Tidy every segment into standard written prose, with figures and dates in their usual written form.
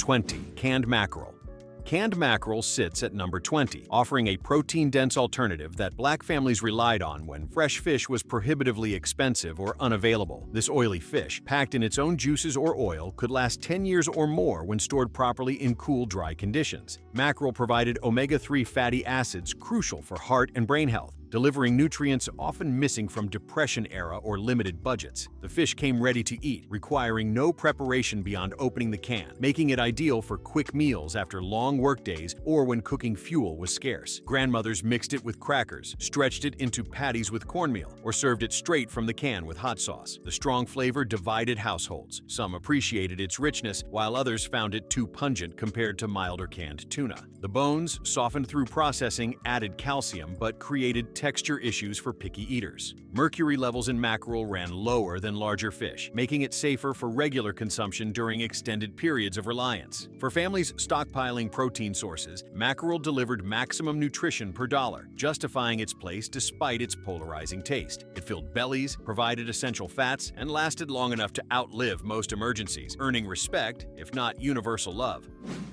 20. Canned mackerel. Canned mackerel sits at number 20, offering a protein-dense alternative that Black families relied on when fresh fish was prohibitively expensive or unavailable. This oily fish, packed in its own juices or oil, could last 10 years or more when stored properly in cool, dry conditions. Mackerel provided omega-3 fatty acids crucial for heart and brain health, delivering nutrients often missing from Depression-era or limited budgets. The fish came ready to eat, requiring no preparation beyond opening the can, making it ideal for quick meals after long workdays or when cooking fuel was scarce. Grandmothers mixed it with crackers, stretched it into patties with cornmeal, or served it straight from the can with hot sauce. The strong flavor divided households. Some appreciated its richness, while others found it too pungent compared to milder canned tuna. The bones, softened through processing, added calcium but created texture issues for picky eaters. Mercury levels in mackerel ran lower than larger fish, making it safer for regular consumption during extended periods of reliance. For families stockpiling protein sources, mackerel delivered maximum nutrition per dollar, justifying its place despite its polarizing taste. It filled bellies, provided essential fats, and lasted long enough to outlive most emergencies, earning respect, if not universal love.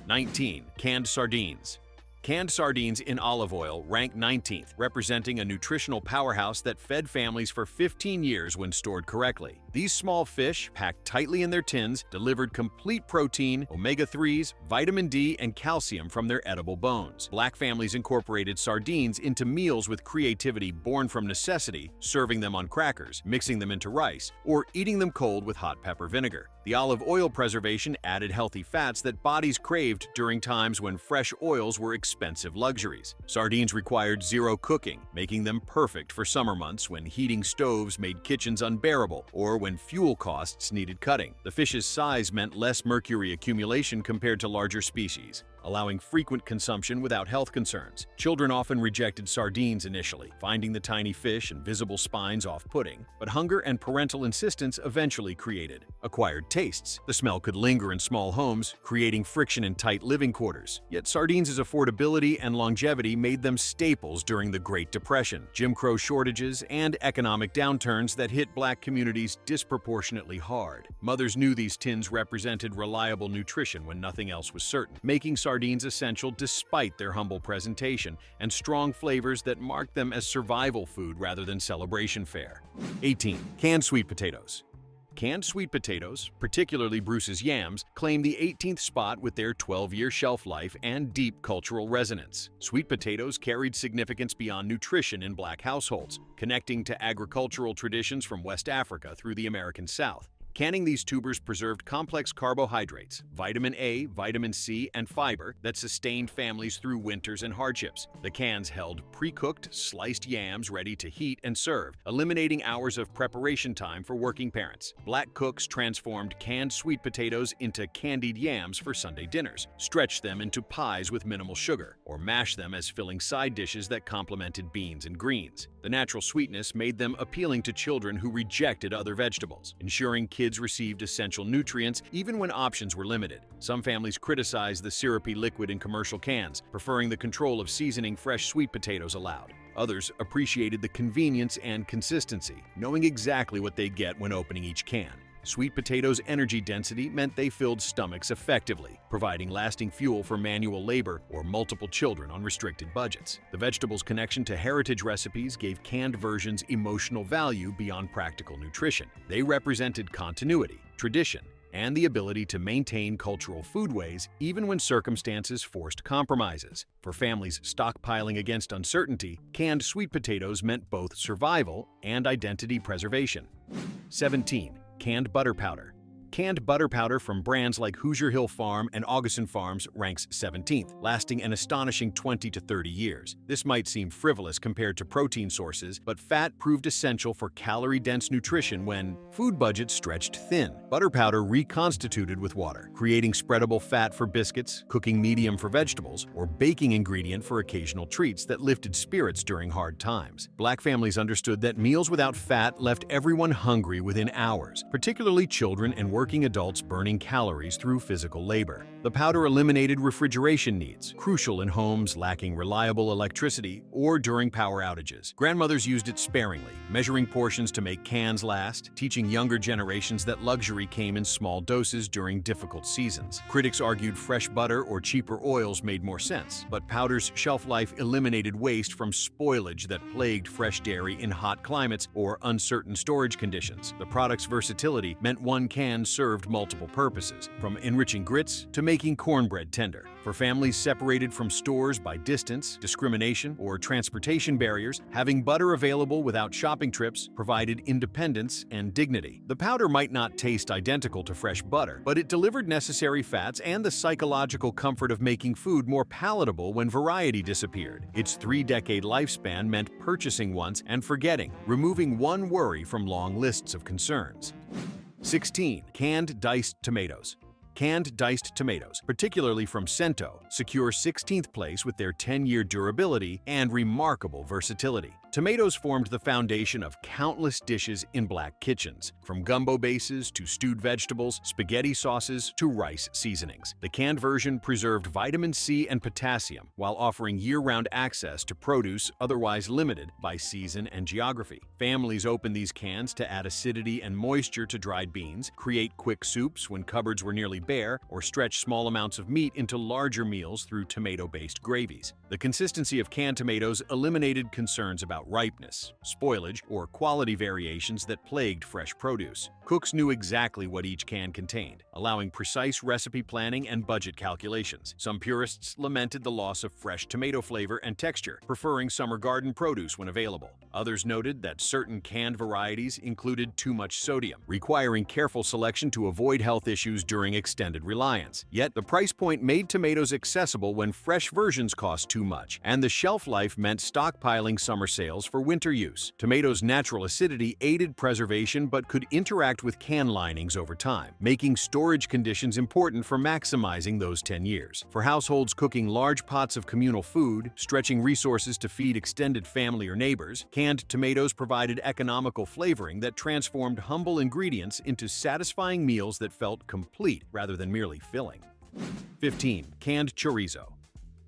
19. Canned sardines. Canned sardines in olive oil rank 19th, representing a nutritional powerhouse that fed families for 15 years when stored correctly. These small fish, packed tightly in their tins, delivered complete protein, omega-3s, vitamin D, and calcium from their edible bones. Black families incorporated sardines into meals with creativity born from necessity, serving them on crackers, mixing them into rice, or eating them cold with hot pepper vinegar. The olive oil preservation added healthy fats that bodies craved during times when fresh oils were expensive luxuries. Sardines required zero cooking, making them perfect for summer months when heating stoves made kitchens unbearable or when fuel costs needed cutting. The fish's size meant less mercury accumulation compared to larger species, allowing frequent consumption without health concerns. Children often rejected sardines initially, finding the tiny fish and visible spines off-putting, but hunger and parental insistence eventually created acquired tastes. The smell could linger in small homes, creating friction in tight living quarters. Yet sardines' affordability and longevity made them staples during the Great Depression, Jim Crow shortages, and economic downturns that hit Black communities disproportionately hard. Mothers knew these tins represented reliable nutrition when nothing else was certain, making sardines essential despite their humble presentation and strong flavors that marked them as survival food rather than celebration fare. 18. Canned sweet potatoes. Canned sweet potatoes, particularly Bruce's yams, claim the 18th spot with their 12-year shelf life and deep cultural resonance. Sweet potatoes carried significance beyond nutrition in Black households, connecting to agricultural traditions from West Africa through the American South. Canning these tubers preserved complex carbohydrates, vitamin A, vitamin C, and fiber that sustained families through winters and hardships. The cans held pre-cooked, sliced yams ready to heat and serve, eliminating hours of preparation time for working parents. Black cooks transformed canned sweet potatoes into candied yams for Sunday dinners, stretched them into pies with minimal sugar, or mashed them as filling side dishes that complemented beans and greens. The natural sweetness made them appealing to children who rejected other vegetables, ensuring kids received essential nutrients even when options were limited. Some families criticized the syrupy liquid in commercial cans, preferring the control of seasoning fresh sweet potatoes allowed. Others appreciated the convenience and consistency, knowing exactly what they get when opening each can. Sweet potatoes' energy density meant they filled stomachs effectively, providing lasting fuel for manual labor or multiple children on restricted budgets. The vegetable's connection to heritage recipes gave canned versions emotional value beyond practical nutrition. They represented continuity, tradition, and the ability to maintain cultural foodways even when circumstances forced compromises. For families stockpiling against uncertainty, canned sweet potatoes meant both survival and identity preservation. 17. Canned butter powder. Canned butter powder from brands like Hoosier Hill Farm and Augustin Farms ranks 17th, lasting an astonishing 20 to 30 years. This might seem frivolous compared to protein sources, but fat proved essential for calorie-dense nutrition when food budgets stretched thin. Butter powder reconstituted with water, creating spreadable fat for biscuits, cooking medium for vegetables, or baking ingredient for occasional treats that lifted spirits during hard times. Black families understood that meals without fat left everyone hungry within hours, particularly children and working adults burning calories through physical labor. The powder eliminated refrigeration needs, crucial in homes lacking reliable electricity or during power outages. Grandmothers used it sparingly, measuring portions to make cans last, teaching younger generations that luxury came in small doses during difficult seasons. Critics argued fresh butter or cheaper oils made more sense, but powder's shelf life eliminated waste from spoilage that plagued fresh dairy in hot climates or uncertain storage conditions. The product's versatility meant one can served multiple purposes, from enriching grits to making cornbread tender. For families separated from stores by distance, discrimination, or transportation barriers, having butter available without shopping trips provided independence and dignity. The powder might not taste identical to fresh butter, but it delivered necessary fats and the psychological comfort of making food more palatable when variety disappeared. Its 3-decade lifespan meant purchasing once and forgetting, removing one worry from long lists of concerns. 16. Canned diced tomatoes. Canned diced tomatoes, particularly from Cento, secure 16th place with their 10-year durability and remarkable versatility. Tomatoes formed the foundation of countless dishes in Black kitchens, from gumbo bases to stewed vegetables, spaghetti sauces to rice seasonings. The canned version preserved vitamin C and potassium while offering year-round access to produce otherwise limited by season and geography. Families opened these cans to add acidity and moisture to dried beans, create quick soups when cupboards were nearly bare, or stretch small amounts of meat into larger meals through tomato-based gravies. The consistency of canned tomatoes eliminated concerns about ripeness, spoilage, or quality variations that plagued fresh produce. Cooks knew exactly what each can contained, allowing precise recipe planning and budget calculations. Some purists lamented the loss of fresh tomato flavor and texture, preferring summer garden produce when available. Others noted that certain canned varieties included too much sodium, requiring careful selection to avoid health issues during extended reliance. Yet, the price point made tomatoes accessible when fresh versions cost too much, and the shelf life meant stockpiling summer sales for winter use. Tomatoes' natural acidity aided preservation but could interact with can linings over time, making storage conditions important for maximizing those 10 years. For households cooking large pots of communal food, stretching resources to feed extended family or neighbors, canned tomatoes provided economical flavoring that transformed humble ingredients into satisfying meals that felt complete rather than merely filling. 15. Canned chorizo.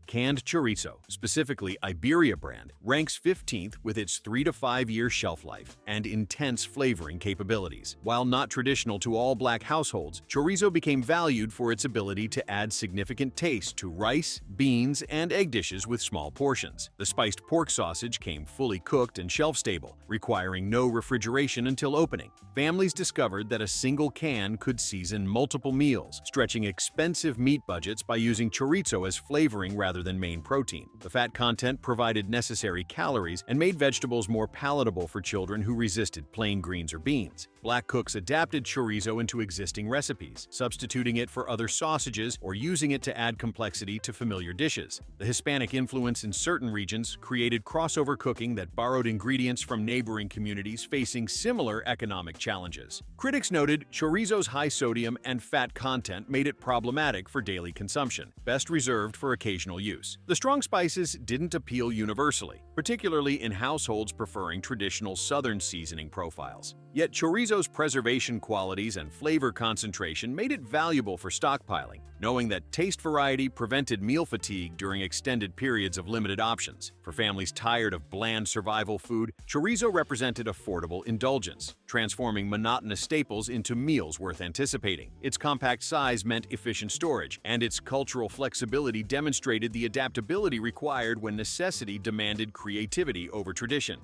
Canned chorizo, specifically Iberia brand, ranks 15th with its 3 to 5 year shelf life and intense flavoring capabilities. While not traditional to all Black households, chorizo became valued for its ability to add significant taste to rice, beans, and egg dishes with small portions. The spiced pork sausage came fully cooked and shelf-stable, requiring no refrigeration until opening. Families discovered that a single can could season multiple meals, stretching expensive meat budgets by using chorizo as flavoring rather than main protein. The fat content provided necessary calories and made vegetables more palatable for children who resisted plain greens or beans. Black cooks adapted chorizo into existing recipes, substituting it for other sausages or using it to add complexity to familiar dishes. The Hispanic influence in certain regions created crossover cooking that borrowed ingredients from neighboring communities facing similar economic challenges. Critics noted chorizo's high sodium and fat content made it problematic for daily consumption, best reserved for occasional use. The strong spices didn't appeal universally, particularly in households preferring traditional Southern seasoning profiles. Yet chorizo's preservation qualities and flavor concentration made it valuable for stockpiling, knowing that taste variety prevented meal fatigue during extended periods of limited options. For families tired of bland survival food, chorizo represented affordable indulgence, transforming monotonous staples into meals worth anticipating. Its compact size meant efficient storage, and its cultural flexibility demonstrated the adaptability required when necessity demanded creativity over tradition.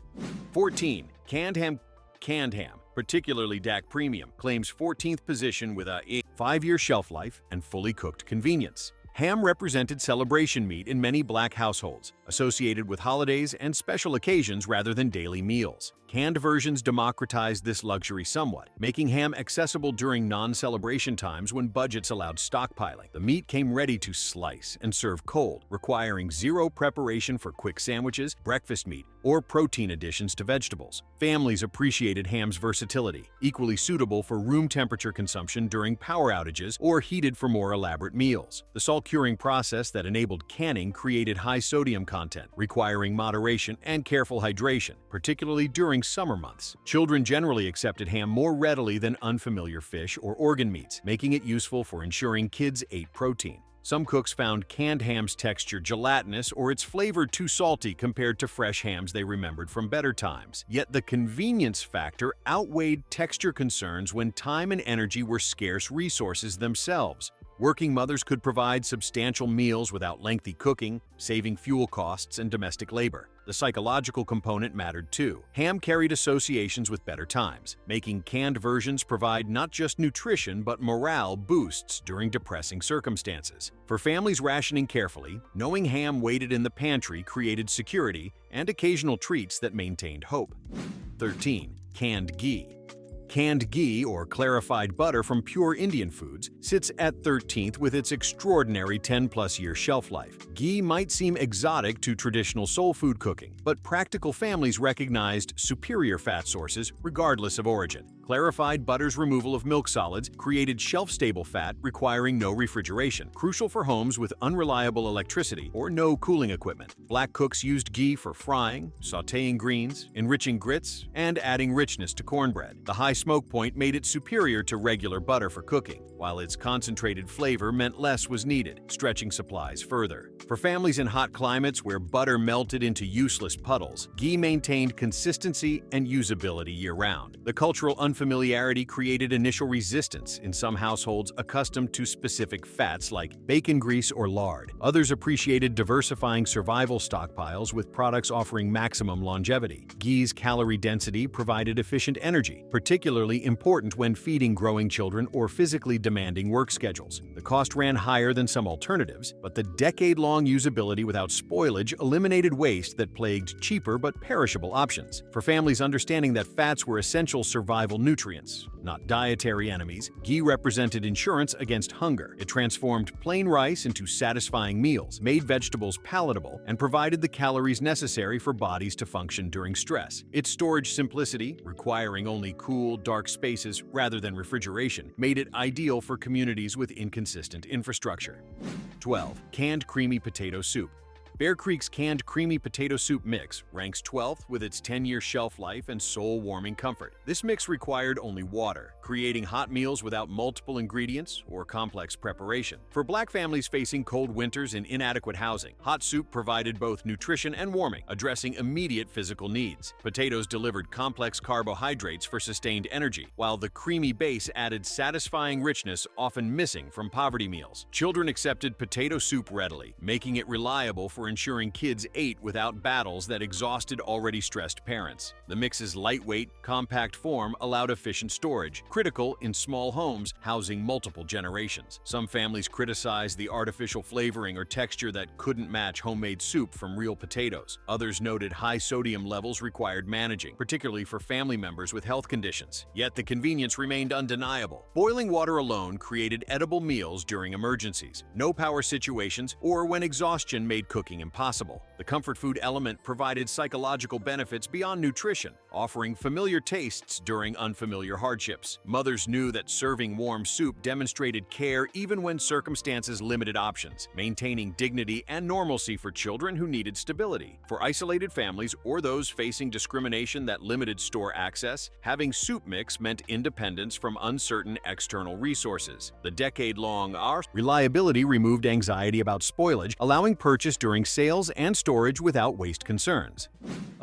14. Canned ham, particularly DAC Premium, claims 14th position with a 5-year shelf life and fully cooked convenience. Ham represented celebration meat in many Black households, associated with holidays and special occasions rather than daily meals. Canned versions democratized this luxury somewhat, making ham accessible during non-celebration times when budgets allowed stockpiling. The meat came ready to slice and serve cold, requiring zero preparation for quick sandwiches, breakfast meat, or protein additions to vegetables. Families appreciated ham's versatility, equally suitable for room temperature consumption during power outages or heated for more elaborate meals. The salt curing process that enabled canning created high sodium content, requiring moderation and careful hydration, particularly during during summer months. Children generally accepted ham more readily than unfamiliar fish or organ meats, making it useful for ensuring kids ate protein. Some cooks found canned ham's texture gelatinous or its flavor too salty compared to fresh hams they remembered from better times. Yet the convenience factor outweighed texture concerns when time and energy were scarce resources themselves. Working mothers could provide substantial meals without lengthy cooking, saving fuel costs and domestic labor. The psychological component mattered too. Ham carried associations with better times, making canned versions provide not just nutrition but morale boosts during depressing circumstances. For families rationing carefully, knowing ham waited in the pantry created security and occasional treats that maintained hope. 13. Canned ghee. Canned ghee, or clarified butter from pure Indian foods, sits at 13th with its extraordinary 10-plus-year shelf life. Ghee might seem exotic to traditional soul food cooking, but practical families recognized superior fat sources regardless of origin. Clarified butter's removal of milk solids created shelf-stable fat requiring no refrigeration, crucial for homes with unreliable electricity or no cooling equipment. Black cooks used ghee for frying, sautéing greens, enriching grits, and adding richness to cornbread. The high smoke point made it superior to regular butter for cooking, while its concentrated flavor meant less was needed, stretching supplies further. For families in hot climates where butter melted into useless puddles, ghee maintained consistency and usability year-round. The cultural unfamiliarity created initial resistance in some households accustomed to specific fats like bacon grease or lard. Others appreciated diversifying survival stockpiles with products offering maximum longevity. Ghee's calorie density provided efficient energy, particularly important when feeding growing children or physically demanding work schedules. The cost ran higher than some alternatives, but the decade-long usability without spoilage eliminated waste that plagued cheaper but perishable options. For families understanding that fats were essential survival nutrients, not dietary enemies, ghee represented insurance against hunger. It transformed plain rice into satisfying meals, made vegetables palatable, and provided the calories necessary for bodies to function during stress. Its storage simplicity, requiring only cool, dark spaces rather than refrigeration, made it ideal for communities with inconsistent infrastructure. 12. Canned creamy potato soup. Bear Creek's canned creamy potato soup mix ranks 12th with its 10-year shelf life and soul-warming comfort. This mix required only water, creating hot meals without multiple ingredients or complex preparation. For Black families facing cold winters and inadequate housing, hot soup provided both nutrition and warming, addressing immediate physical needs. Potatoes delivered complex carbohydrates for sustained energy, while the creamy base added satisfying richness often missing from poverty meals. Children accepted potato soup readily, making it reliable for ensuring kids ate without battles that exhausted already stressed parents. The mix's lightweight, compact form allowed efficient storage, critical in small homes housing multiple generations. Some families criticized the artificial flavoring or texture that couldn't match homemade soup from real potatoes. Others noted high sodium levels required managing, particularly for family members with health conditions. Yet the convenience remained undeniable. Boiling water alone created edible meals during emergencies, no power situations, or when exhaustion made cooking impossible. The comfort food element provided psychological benefits beyond nutrition, offering familiar tastes during unfamiliar hardships. Mothers knew that serving warm soup demonstrated care even when circumstances limited options, maintaining dignity and normalcy for children who needed stability. For isolated families or those facing discrimination that limited store access, having soup mix meant independence from uncertain external resources. The decade-long reliability removed anxiety about spoilage, allowing purchase during sales and storage without waste concerns.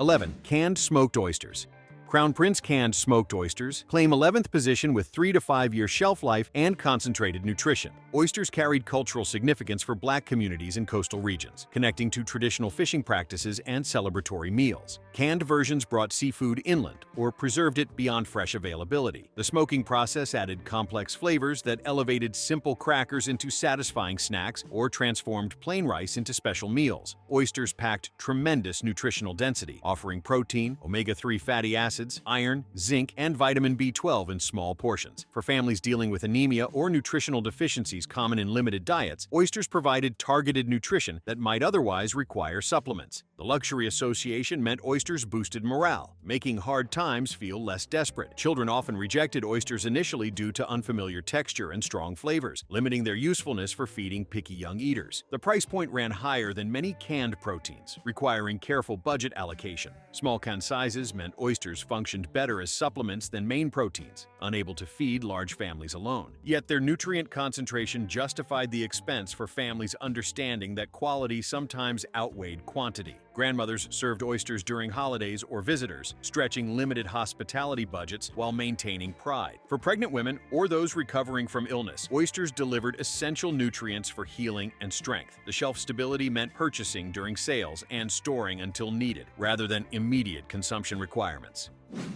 11. Canned smoked oysters. Crown Prince canned smoked oysters claim 11th position with 3 to 5 year shelf life and concentrated nutrition. Oysters carried cultural significance for Black communities in coastal regions, connecting to traditional fishing practices and celebratory meals. Canned versions brought seafood inland or preserved it beyond fresh availability. The smoking process added complex flavors that elevated simple crackers into satisfying snacks or transformed plain rice into special meals. Oysters packed tremendous nutritional density, offering protein, omega-3 fatty acids, acids, iron, zinc, and vitamin B12 in small portions. For families dealing with anemia or nutritional deficiencies common in limited diets, oysters provided targeted nutrition that might otherwise require supplements. The Luxury Association meant oysters boosted morale, making hard times feel less desperate. Children often rejected oysters initially due to unfamiliar texture and strong flavors, limiting their usefulness for feeding picky young eaters. The price point ran higher than many canned proteins, requiring careful budget allocation. Small can sizes meant oysters functioned better as supplements than main proteins, unable to feed large families alone. Yet their nutrient concentration justified the expense for families understanding that quality sometimes outweighed quantity. Grandmothers served oysters during holidays or visitors, stretching limited hospitality budgets while maintaining pride. For pregnant women or those recovering from illness, oysters delivered essential nutrients for healing and strength. The shelf stability meant purchasing during sales and storing until needed, rather than immediate consumption requirements.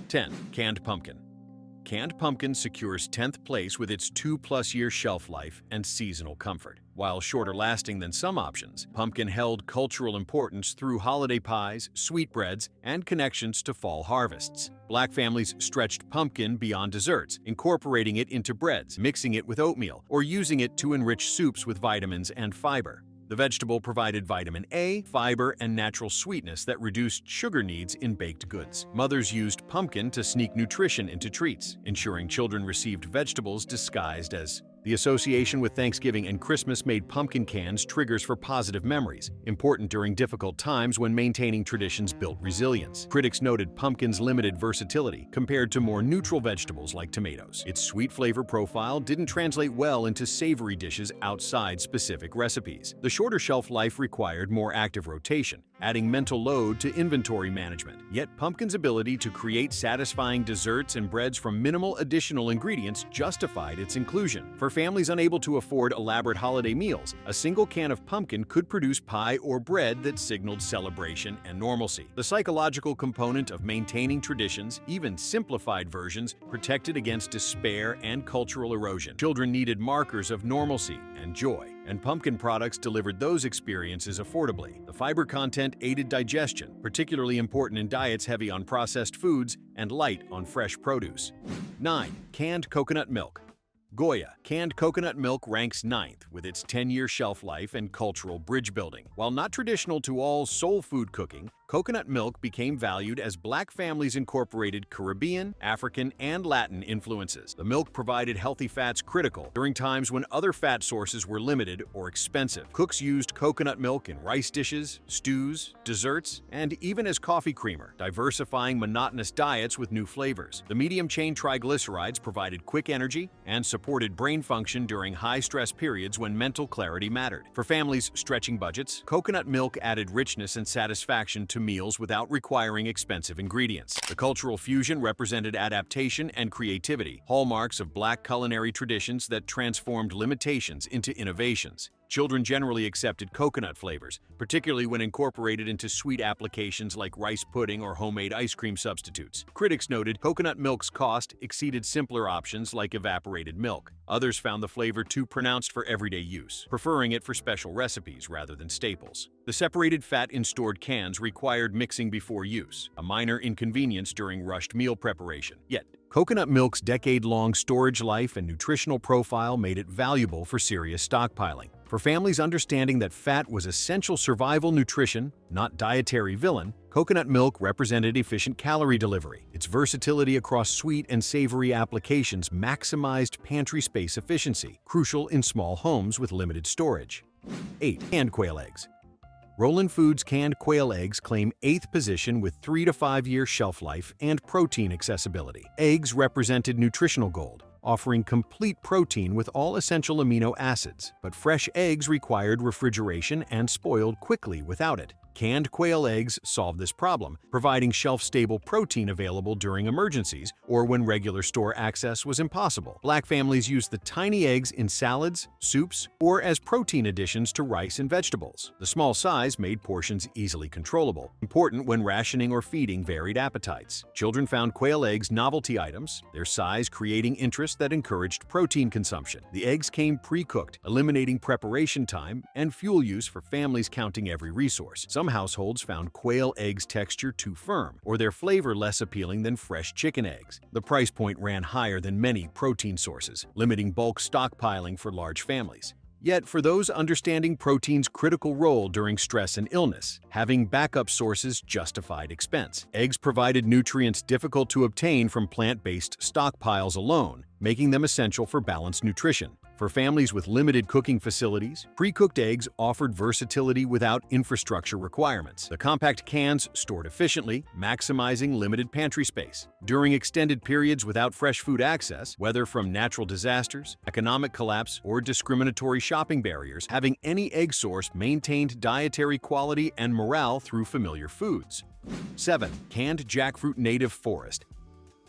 10. Canned pumpkin. Canned pumpkin secures 10th place with its 2-plus-year shelf life and seasonal comfort. While shorter lasting than some options, pumpkin held cultural importance through holiday pies, sweetbreads, and connections to fall harvests. Black families stretched pumpkin beyond desserts, incorporating it into breads, mixing it with oatmeal, or using it to enrich soups with vitamins and fiber. The vegetable provided vitamin A, fiber, and natural sweetness that reduced sugar needs in baked goods. Mothers used pumpkin to sneak nutrition into treats, ensuring children received vegetables disguised as. The association with Thanksgiving and Christmas made pumpkin cans triggers for positive memories, important during difficult times when maintaining traditions built resilience. Critics noted pumpkin's limited versatility compared to more neutral vegetables like tomatoes. Its sweet flavor profile didn't translate well into savory dishes outside specific recipes. The shorter shelf life required more active rotation, adding mental load to inventory management. Yet pumpkin's ability to create satisfying desserts and breads from minimal additional ingredients justified its inclusion. For families unable to afford elaborate holiday meals, a single can of pumpkin could produce pie or bread that signaled celebration and normalcy. The psychological component of maintaining traditions, even simplified versions, protected against despair and cultural erosion. Children needed markers of normalcy and joy, and pumpkin products delivered those experiences affordably. The fiber content aided digestion, particularly important in diets heavy on processed foods and light on fresh produce. 9. Canned coconut milk. Goya, canned coconut milk ranks 9th with its 10-year shelf life and cultural bridge building. While not traditional to all soul food cooking, coconut milk became valued as Black families incorporated Caribbean, African, and Latin influences. The milk provided healthy fats critical during times when other fat sources were limited or expensive. Cooks used coconut milk in rice dishes, stews, desserts, and even as coffee creamer, diversifying monotonous diets with new flavors. The medium-chain triglycerides provided quick energy and supported brain function during high-stress periods when mental clarity mattered. For families stretching budgets, coconut milk added richness and satisfaction to meals without requiring expensive ingredients. The cultural fusion represented adaptation and creativity, hallmarks of Black culinary traditions that transformed limitations into innovations. Children generally accepted coconut flavors, particularly when incorporated into sweet applications like rice pudding or homemade ice cream substitutes. Critics noted coconut milk's cost exceeded simpler options like evaporated milk. Others found the flavor too pronounced for everyday use, preferring it for special recipes rather than staples. The separated fat in stored cans required mixing before use, a minor inconvenience during rushed meal preparation. Yet, coconut milk's decade-long storage life and nutritional profile made it valuable for serious stockpiling. For families understanding that fat was essential survival nutrition, not dietary villain, coconut milk represented efficient calorie delivery. Its versatility across sweet and savory applications maximized pantry space efficiency, crucial in small homes with limited storage. 8. Canned quail eggs. Roland Foods canned quail eggs claim 8th position with 3 to 5 year shelf life and protein accessibility. Eggs represented nutritional gold, offering complete protein with all essential amino acids, but fresh eggs required refrigeration and spoiled quickly without it. Canned quail eggs solve this problem, providing shelf-stable protein available during emergencies or when regular store access was impossible. Black families used the tiny eggs in salads, soups, or as protein additions to rice and vegetables. The small size made portions easily controllable, important when rationing or feeding varied appetites. Children found quail eggs novelty items, their size creating interest that encouraged protein consumption. The eggs came pre-cooked, eliminating preparation time and fuel use for families counting every resource. Some Some households found quail eggs' texture too firm or their flavor less appealing than fresh chicken eggs. The price point ran higher than many protein sources, limiting bulk stockpiling for large families. Yet, for those understanding protein's critical role during stress and illness, having backup sources justified expense. Eggs provided nutrients difficult to obtain from plant-based stockpiles alone, making them essential for balanced nutrition. For families with limited cooking facilities, pre-cooked eggs offered versatility without infrastructure requirements. The compact cans stored efficiently, maximizing limited pantry space. During extended periods without fresh food access, whether from natural disasters, economic collapse, or discriminatory shopping barriers, having any egg source maintained dietary quality and morale through familiar foods. 7. Canned jackfruit native forest.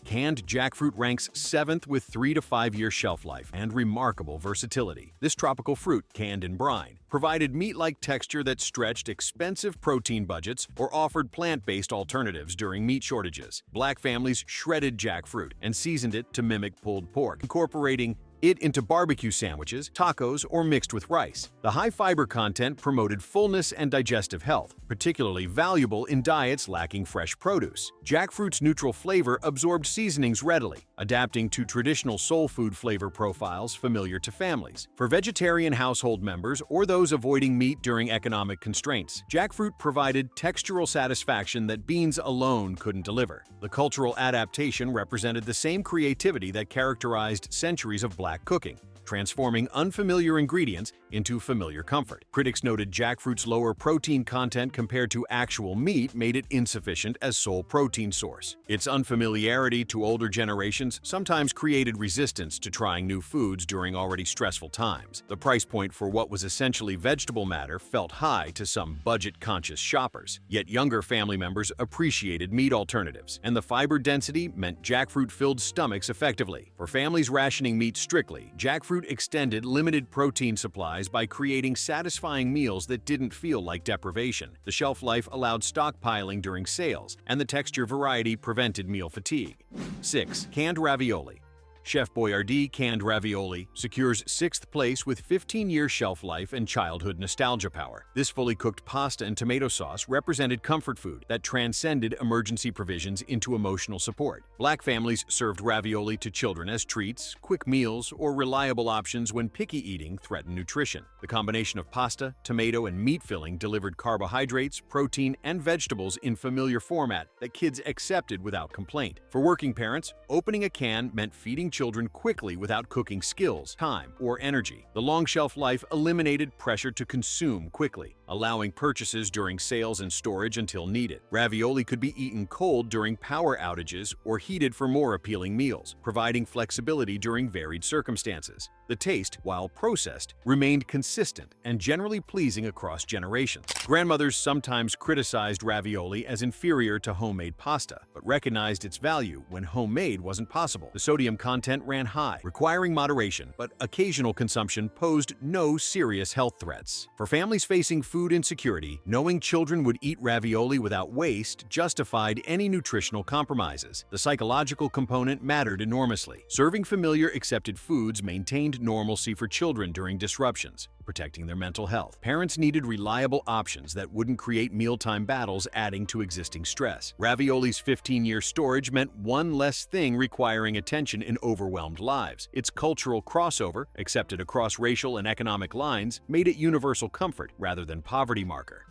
Canned jackfruit ranks 7th with 3 to 5 year shelf life and remarkable versatility. This tropical fruit, canned in brine, provided meat-like texture that stretched expensive protein budgets or offered plant-based alternatives during meat shortages. Black families shredded jackfruit and seasoned it to mimic pulled pork, incorporating it into barbecue sandwiches, tacos, or mixed with rice. The high fiber content promoted fullness and digestive health, particularly valuable in diets lacking fresh produce. Jackfruit's neutral flavor absorbed seasonings readily, adapting to traditional soul food flavor profiles familiar to families. For vegetarian household members or those avoiding meat during economic constraints, jackfruit provided textural satisfaction that beans alone couldn't deliver. The cultural adaptation represented the same creativity that characterized centuries of black cooking, transforming unfamiliar ingredients into familiar comfort. Critics noted jackfruit's lower protein content compared to actual meat made it insufficient as sole protein source. Its unfamiliarity to older generations sometimes created resistance to trying new foods during already stressful times. The price point for what was essentially vegetable matter felt high to some budget-conscious shoppers, yet younger family members appreciated meat alternatives, and the fiber density meant jackfruit filled stomachs effectively. For families rationing meat strictly, jackfruit extended limited protein supplies by creating satisfying meals that didn't feel like deprivation. The shelf life allowed stockpiling during sales, and the texture variety prevented meal fatigue. 6. Canned ravioli. Chef Boyardee canned ravioli secures 6th place with 15-year shelf life and childhood nostalgia power. This fully cooked pasta and tomato sauce represented comfort food that transcended emergency provisions into emotional support. Black families served ravioli to children as treats, quick meals, or reliable options when picky eating threatened nutrition. The combination of pasta, tomato, and meat filling delivered carbohydrates, protein, and vegetables in familiar format that kids accepted without complaint. For working parents, opening a can meant feeding children quickly without cooking skills, time, or energy. The long shelf life eliminated pressure to consume quickly, allowing purchases during sales and storage until needed. Ravioli could be eaten cold during power outages or heated for more appealing meals, providing flexibility during varied circumstances. The taste, while processed, remained consistent and generally pleasing across generations. Grandmothers sometimes criticized ravioli as inferior to homemade pasta, but recognized its value when homemade wasn't possible. The sodium content ran high, requiring moderation, but occasional consumption posed no serious health threats. For families facing food insecurity, knowing children would eat ravioli without waste justified any nutritional compromises. The psychological component mattered enormously. Serving familiar, accepted foods maintained normalcy for children during disruptions, protecting their mental health. Parents needed reliable options that wouldn't create mealtime battles, adding to existing stress. Ravioli's 15-year storage meant one less thing requiring attention in overwhelmed lives. Its cultural crossover, accepted across racial and economic lines, made it universal comfort rather than poverty marker.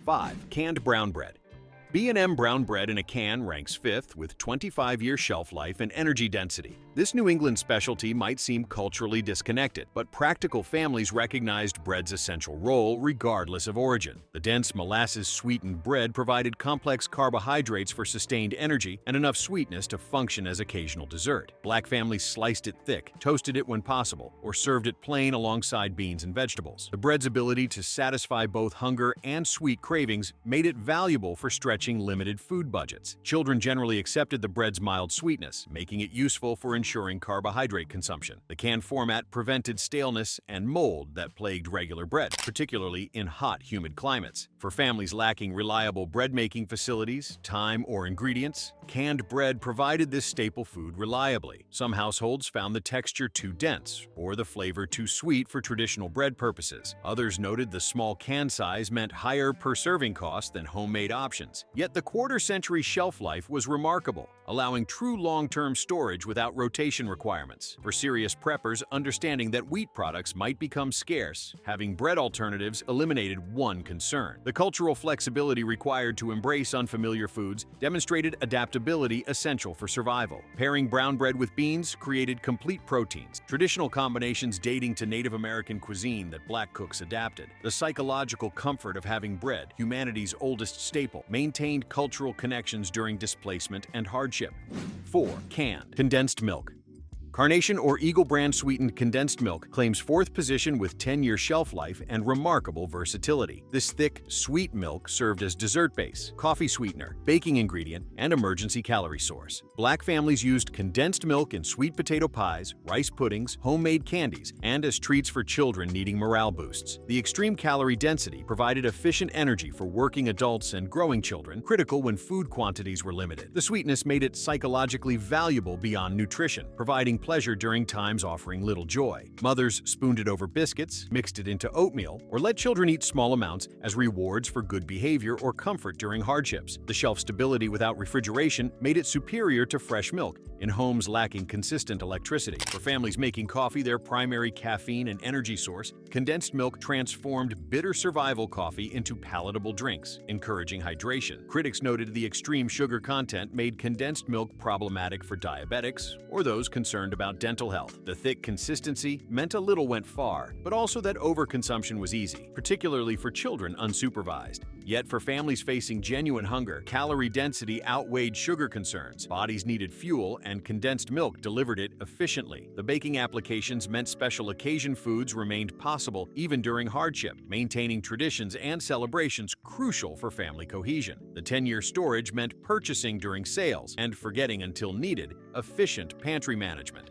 5. Canned brown bread. B&M brown bread in a can ranks 5th with 25-year shelf life and energy density. This New England specialty might seem culturally disconnected, but practical families recognized bread's essential role regardless of origin. The dense molasses-sweetened bread provided complex carbohydrates for sustained energy and enough sweetness to function as occasional dessert. Black families sliced it thick, toasted it when possible, or served it plain alongside beans and vegetables. The bread's ability to satisfy both hunger and sweet cravings made it valuable for stretching stretching limited food budgets. Children generally accepted the bread's mild sweetness, making it useful for ensuring carbohydrate consumption. The canned format prevented staleness and mold that plagued regular bread, particularly in hot, humid climates. For families lacking reliable bread-making facilities, time, or ingredients, canned bread provided this staple food reliably. Some households found the texture too dense or the flavor too sweet for traditional bread purposes. Others noted the small can size meant higher per-serving costs than homemade options. Yet the quarter-century shelf life was remarkable, allowing true long-term storage without rotation requirements. For serious preppers, understanding that wheat products might become scarce, having bread alternatives eliminated one concern. The cultural flexibility required to embrace unfamiliar foods demonstrated adaptability essential for survival. Pairing brown bread with beans created complete proteins, traditional combinations dating to Native American cuisine that black cooks adapted. The psychological comfort of having bread, humanity's oldest staple, maintained cultural connections during displacement and hardship. 4. Canned. Condensed milk. Carnation or Eagle brand sweetened condensed milk claims fourth position with 10-year shelf life and remarkable versatility. This thick, sweet milk served as dessert base, coffee sweetener, baking ingredient, and emergency calorie source. Black families used condensed milk in sweet potato pies, rice puddings, homemade candies, and as treats for children needing morale boosts. The extreme calorie density provided efficient energy for working adults and growing children, critical when food quantities were limited. The sweetness made it psychologically valuable beyond nutrition, providing pleasure during times offering little joy. Mothers spooned it over biscuits, mixed it into oatmeal, or let children eat small amounts as rewards for good behavior or comfort during hardships. The shelf stability without refrigeration made it superior to fresh milk in homes lacking consistent electricity. For families making coffee their primary caffeine and energy source, condensed milk transformed bitter survival coffee into palatable drinks, encouraging hydration. Critics noted the extreme sugar content made condensed milk problematic for diabetics or those concerned about dental health. The thick consistency meant a little went far, but also that overconsumption was easy, particularly for children unsupervised. Yet for families facing genuine hunger, calorie density outweighed sugar concerns. Bodies needed fuel, and condensed milk delivered it efficiently. The baking applications meant special occasion foods remained possible even during hardship, maintaining traditions and celebrations crucial for family cohesion. The 10-year storage meant purchasing during sales and, forgetting until needed, efficient pantry management.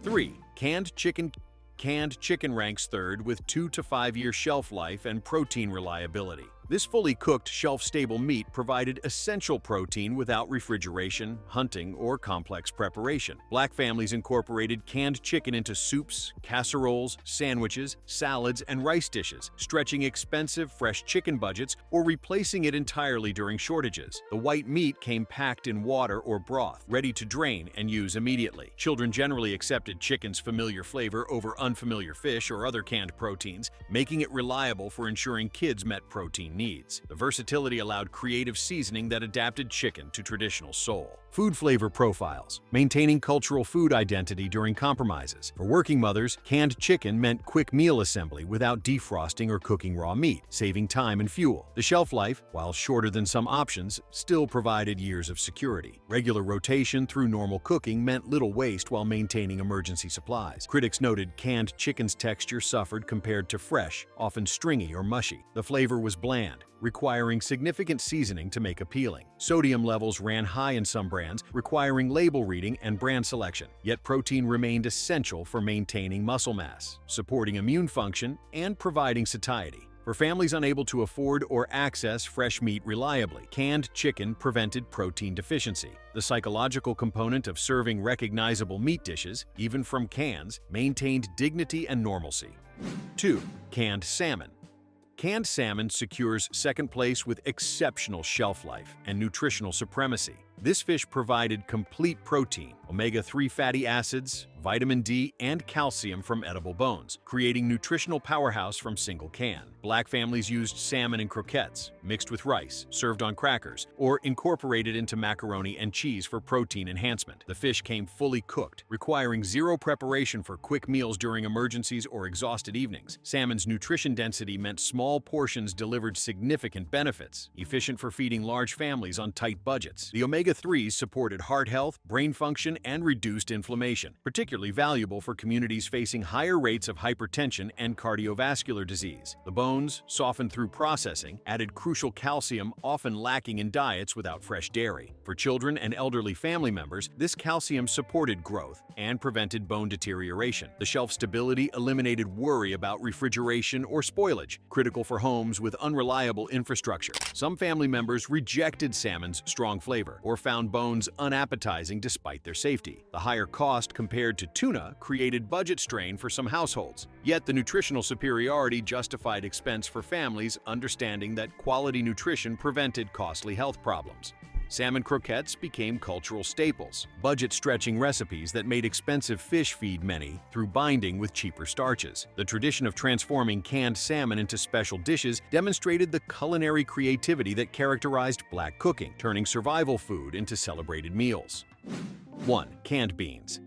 3. Canned chicken. Canned chicken ranks third with 2 to 5 year shelf life and protein reliability. This fully cooked, shelf-stable meat provided essential protein without refrigeration, hunting, or complex preparation. Black families incorporated canned chicken into soups, casseroles, sandwiches, salads, and rice dishes, stretching expensive fresh chicken budgets or replacing it entirely during shortages. The white meat came packed in water or broth, ready to drain and use immediately. Children generally accepted chicken's familiar flavor over unfamiliar fish or other canned proteins, making it reliable for ensuring kids met protein needs. The versatility allowed creative seasoning that adapted chicken to traditional Seoul. Food flavor profiles, maintaining cultural food identity during compromises. For working mothers, canned chicken meant quick meal assembly without defrosting or cooking raw meat, saving time and fuel. The shelf life, while shorter than some options, still provided years of security. Regular rotation through normal cooking meant little waste while maintaining emergency supplies. Critics noted canned chicken's texture suffered compared to fresh, often stringy or mushy. The flavor was bland, requiring significant seasoning to make appealing. Sodium levels ran high in some brands, requiring label reading and brand selection. Yet protein remained essential for maintaining muscle mass, supporting immune function, and providing satiety. For families unable to afford or access fresh meat reliably, canned chicken prevented protein deficiency. The psychological component of serving recognizable meat dishes, even from cans, maintained dignity and normalcy. 2. Canned salmon. Canned salmon secures second place with exceptional shelf life and nutritional supremacy. This fish provided complete protein, omega-3 fatty acids, vitamin D, and calcium from edible bones, creating nutritional powerhouse from single can. Black families used salmon in croquettes, mixed with rice, served on crackers, or incorporated into macaroni and cheese for protein enhancement. The fish came fully cooked, requiring zero preparation for quick meals during emergencies or exhausted evenings. Salmon's nutrition density meant small portions delivered significant benefits, efficient for feeding large families on tight budgets. The omega Omega-3s supported heart health, brain function, and reduced inflammation, particularly valuable for communities facing higher rates of hypertension and cardiovascular disease. The bones, softened through processing, added crucial calcium often lacking in diets without fresh dairy. For children and elderly family members, this calcium supported growth and prevented bone deterioration. The shelf stability eliminated worry about refrigeration or spoilage, critical for homes with unreliable infrastructure. Some family members rejected salmon's strong flavor or found bones unappetizing despite their safety. The higher cost compared to tuna created budget strain for some households. Yet the nutritional superiority justified expense for families, understanding that quality nutrition prevented costly health problems. Salmon croquettes became cultural staples, budget-stretching recipes that made expensive fish feed many through binding with cheaper starches. The tradition of transforming canned salmon into special dishes demonstrated the culinary creativity that characterized Black cooking, turning survival food into celebrated meals. 1. Canned beans.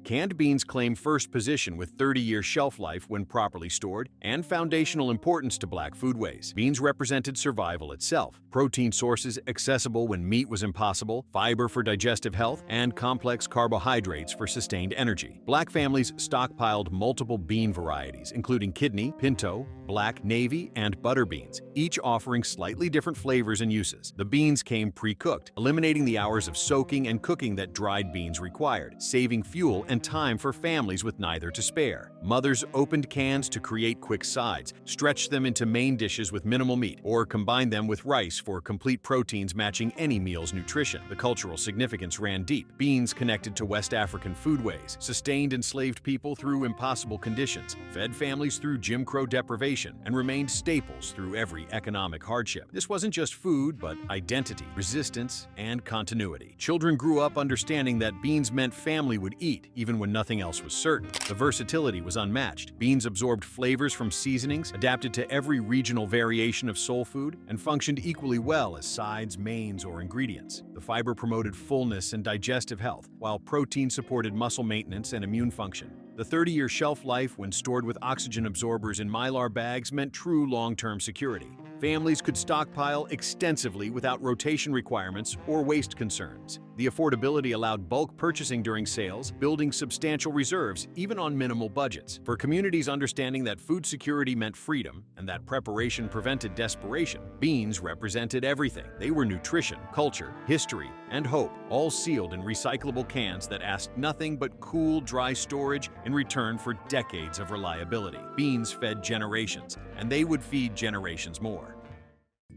Canned beans claim first position with 30-year shelf life when properly stored and foundational importance to Black foodways. Beans represented survival itself, protein sources accessible when meat was impossible, fiber for digestive health, and complex carbohydrates for sustained energy. Black families stockpiled multiple bean varieties, including kidney, pinto, black, navy, and butter beans, each offering slightly different flavors and uses. The beans came pre-cooked, eliminating the hours of soaking and cooking that dried beans required, saving fuel and time for families with neither to spare. Mothers opened cans to create quick sides, stretched them into main dishes with minimal meat, or combined them with rice for complete proteins matching any meal's nutrition. The cultural significance ran deep. Beans connected to West African foodways, sustained enslaved people through impossible conditions, fed families through Jim Crow deprivation, and remained staples through every economic hardship. This wasn't just food, but identity, resistance, and continuity. Children grew up understanding that beans meant family would eat, even when nothing else was certain. The versatility was unmatched. Beans absorbed flavors from seasonings, adapted to every regional variation of soul food, and functioned equally well as sides, mains, or ingredients. The fiber promoted fullness and digestive health, while protein supported muscle maintenance and immune function. The 30-year shelf life when stored with oxygen absorbers in Mylar bags meant true long-term security. Families could stockpile extensively without rotation requirements or waste concerns. The affordability allowed bulk purchasing during sales, building substantial reserves even on minimal budgets. For communities understanding that food security meant freedom and that preparation prevented desperation, beans represented everything. They were nutrition, culture, history, and hope, all sealed in recyclable cans that asked nothing but cool, dry storage in return for decades of reliability. Beans fed generations, and they would feed generations more.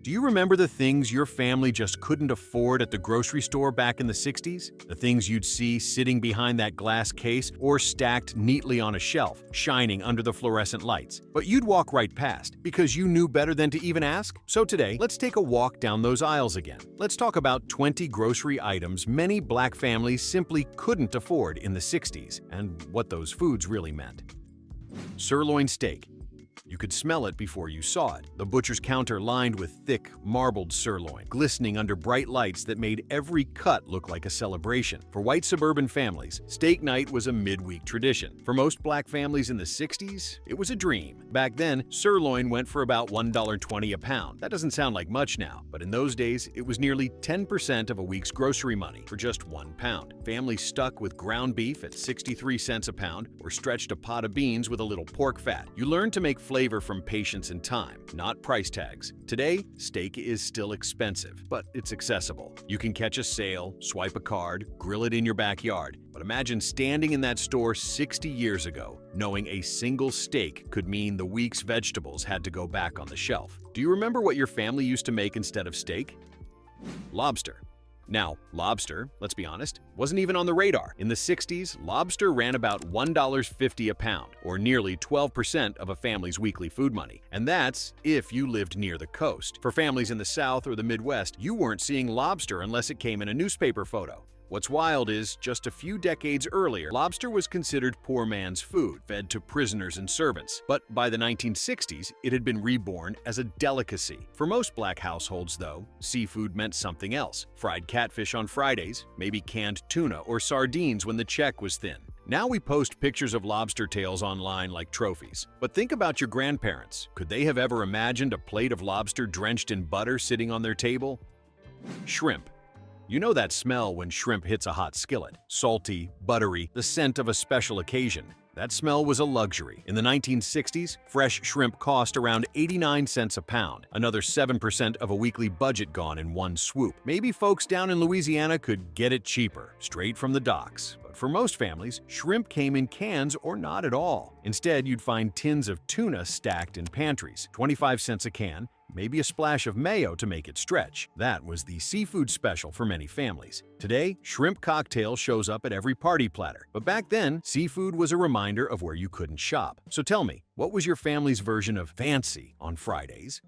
Do you remember the things your family just couldn't afford at the grocery store back in the 60s? The things you'd see sitting behind that glass case or stacked neatly on a shelf, shining under the fluorescent lights. But you'd walk right past because you knew better than to even ask? So today, let's take a walk down those aisles again. Let's talk about 20 grocery items many Black families simply couldn't afford in the 60s and what those foods really meant. Sirloin steak. You could smell it before you saw it. The butcher's counter lined with thick, marbled sirloin, glistening under bright lights that made every cut look like a celebration. For white suburban families, steak night was a midweek tradition. For most Black families in the 60s, it was a dream. Back then, sirloin went for about $1.20 a pound. That doesn't sound like much now, but in those days, it was nearly 10% of a week's grocery money for just 1 pound. Families stuck with ground beef at 63 cents a pound or stretched a pot of beans with a little pork fat. You learned to make flavor from patience and time, not price tags. Today, steak is still expensive, but it's accessible. You can catch a sale, swipe a card, grill it in your backyard. But imagine standing in that store 60 years ago, knowing a single steak could mean the week's vegetables had to go back on the shelf. Do you remember what your family used to make instead of steak? Lobster. Now, lobster, let's be honest, wasn't even on the radar. In the 60s, lobster ran about $1.50 a pound, or nearly 12% of a family's weekly food money. And that's if you lived near the coast. For families in the South or the Midwest, you weren't seeing lobster unless it came in a newspaper photo. What's wild is, just a few decades earlier, lobster was considered poor man's food, fed to prisoners and servants. But by the 1960s, it had been reborn as a delicacy. For most Black households, though, seafood meant something else. Fried catfish on Fridays, maybe canned tuna or sardines when the check was thin. Now we post pictures of lobster tails online like trophies. But think about your grandparents. Could they have ever imagined a plate of lobster drenched in butter sitting on their table? Shrimp. You know that smell when shrimp hits a hot skillet. Salty, buttery, the scent of a special occasion. That smell was a luxury. In the 1960s, fresh shrimp cost around 89 cents a pound, another 7% of a weekly budget gone in one swoop. Maybe folks down in Louisiana could get it cheaper, straight from the docks. But for most families, shrimp came in cans or not at all. Instead, you'd find tins of tuna stacked in pantries, 25 cents a can, maybe a splash of mayo to make it stretch. That was the seafood special for many families. Today, shrimp cocktail shows up at every party platter. But back then, seafood was a reminder of where you couldn't shop. So tell me, what was your family's version of fancy on Fridays?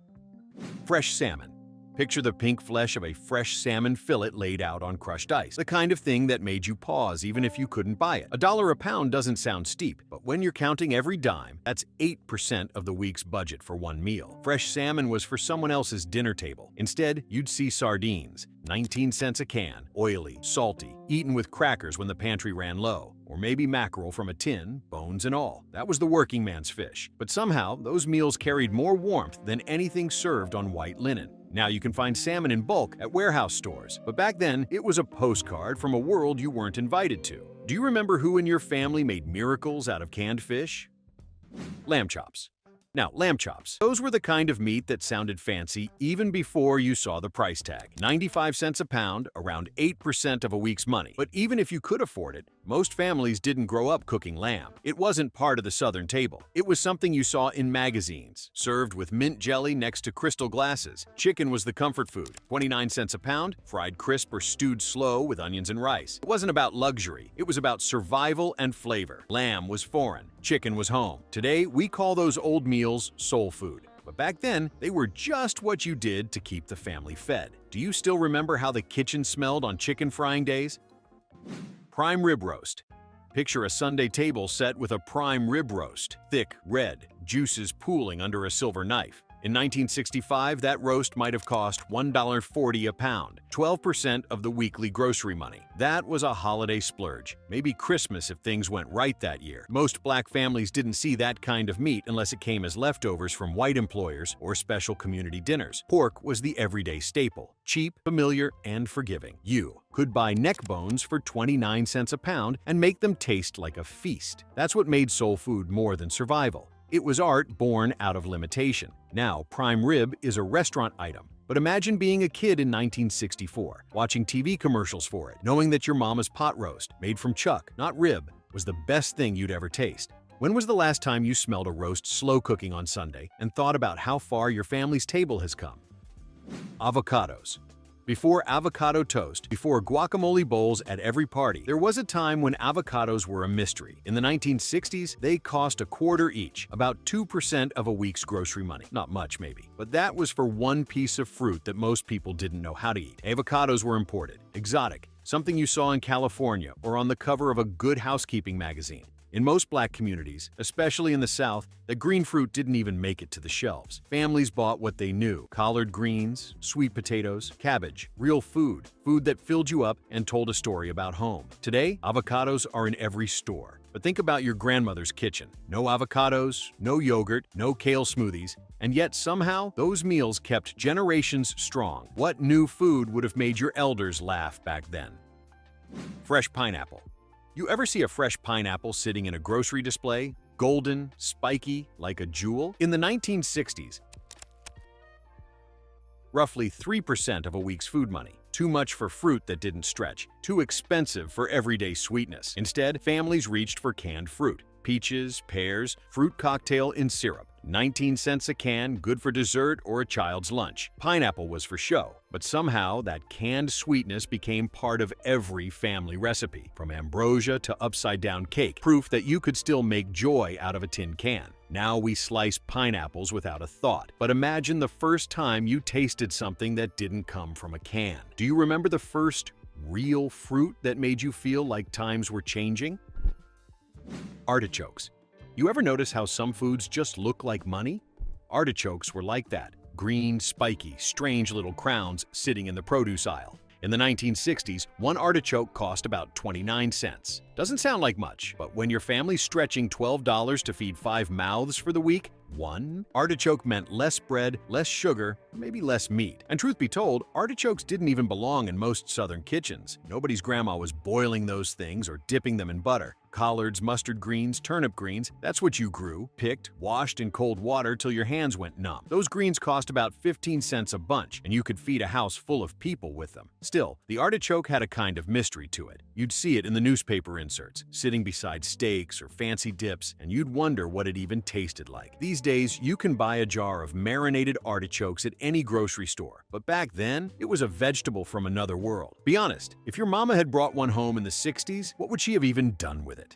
Fresh salmon. Picture the pink flesh of a fresh salmon fillet laid out on crushed ice, the kind of thing that made you pause even if you couldn't buy it. $1 a pound doesn't sound steep, but when you're counting every dime, that's 8% of the week's budget for one meal. Fresh salmon was for someone else's dinner table. Instead, you'd see sardines, 19 cents a can, oily, salty, eaten with crackers when the pantry ran low. Or maybe mackerel from a tin, bones and all. That was the working man's fish. But somehow, those meals carried more warmth than anything served on white linen. Now you can find salmon in bulk at warehouse stores, but back then it was a postcard from a world you weren't invited to. Do you remember who in your family made miracles out of canned fish? Lamb chops. Now, lamb chops. Those were the kind of meat that sounded fancy even before you saw the price tag. 95 cents a pound, around 8% of a week's money. But even if you could afford it, most families didn't grow up cooking lamb. It wasn't part of the Southern table. It was something you saw in magazines, served with mint jelly next to crystal glasses. Chicken was the comfort food, 29 cents a pound, fried crisp or stewed slow with onions and rice. It wasn't about luxury. It was about survival and flavor. Lamb was foreign. Chicken was home. Today, we call those old meals soul food. But back then, they were just what you did to keep the family fed. Do you still remember how the kitchen smelled on chicken frying days? Prime rib roast. Picture a Sunday table set with a prime rib roast, thick, red, juices pooling under a silver knife. In 1965, that roast might have cost $1.40 a pound, 12% of the weekly grocery money. That was a holiday splurge, maybe Christmas if things went right that year. Most black families didn't see that kind of meat unless it came as leftovers from white employers or special community dinners. Pork was the everyday staple, cheap, familiar, and forgiving. You could buy neck bones for 29 cents a pound and make them taste like a feast. That's what made soul food more than survival. It was art born out of limitation. Now, prime rib is a restaurant item. But imagine being a kid in 1964, watching TV commercials for it, knowing that your mama's pot roast, made from chuck, not rib, was the best thing you'd ever taste. When was the last time you smelled a roast slow cooking on Sunday and thought about how far your family's table has come? Avocados. Before avocado toast, before guacamole bowls at every party, there was a time when avocados were a mystery. In the 1960s, they cost $0.25 each, about 2% of a week's grocery money. Not much, maybe. But that was for one piece of fruit that most people didn't know how to eat. Avocados were imported, exotic, something you saw in California or on the cover of a Good Housekeeping magazine. In most black communities, especially in the South, the green fruit didn't even make it to the shelves. Families bought what they knew: collard greens, sweet potatoes, cabbage, real food, food that filled you up and told a story about home. Today, avocados are in every store. But think about your grandmother's kitchen. No avocados, no yogurt, no kale smoothies, and yet somehow those meals kept generations strong. What new food would have made your elders laugh back then? Fresh pineapple. You ever see a fresh pineapple sitting in a grocery display? Golden, spiky, like a jewel? In the 1960s, roughly 3% of a week's food money. Too much for fruit that didn't stretch. Too expensive for everyday sweetness. Instead, families reached for canned fruit. Peaches, pears, fruit cocktail in syrup. 19 cents a can, good for dessert or a child's lunch. Pineapple was for show, but somehow that canned sweetness became part of every family recipe, from ambrosia to upside-down cake, proof that you could still make joy out of a tin can. Now we slice pineapples without a thought, but imagine the first time you tasted something that didn't come from a can. Do you remember the first real fruit that made you feel like times were changing? Artichokes. You ever notice how some foods just look like money? Artichokes were like that. Green, spiky, strange little crowns sitting in the produce aisle. In the 1960s, one artichoke cost about 29 cents. Doesn't sound like much, but when your family's stretching $12 to feed 5 mouths for the week, One, artichoke meant less bread, less sugar, maybe less meat. And truth be told, artichokes didn't even belong in most southern kitchens. Nobody's grandma was boiling those things or dipping them in butter. Collards, mustard greens, turnip greens, that's what you grew, picked, washed in cold water till your hands went numb. Those greens cost about 15 cents a bunch, and you could feed a house full of people with them. Still, the artichoke had a kind of mystery to it. You'd see it in the newspaper inserts, sitting beside steaks or fancy dips, and you'd wonder what it even tasted like. These days, you can buy a jar of marinated artichokes at any grocery store, but back then, it was a vegetable from another world. Be honest, if your mama had brought one home in the 60s, what would she have even done with it?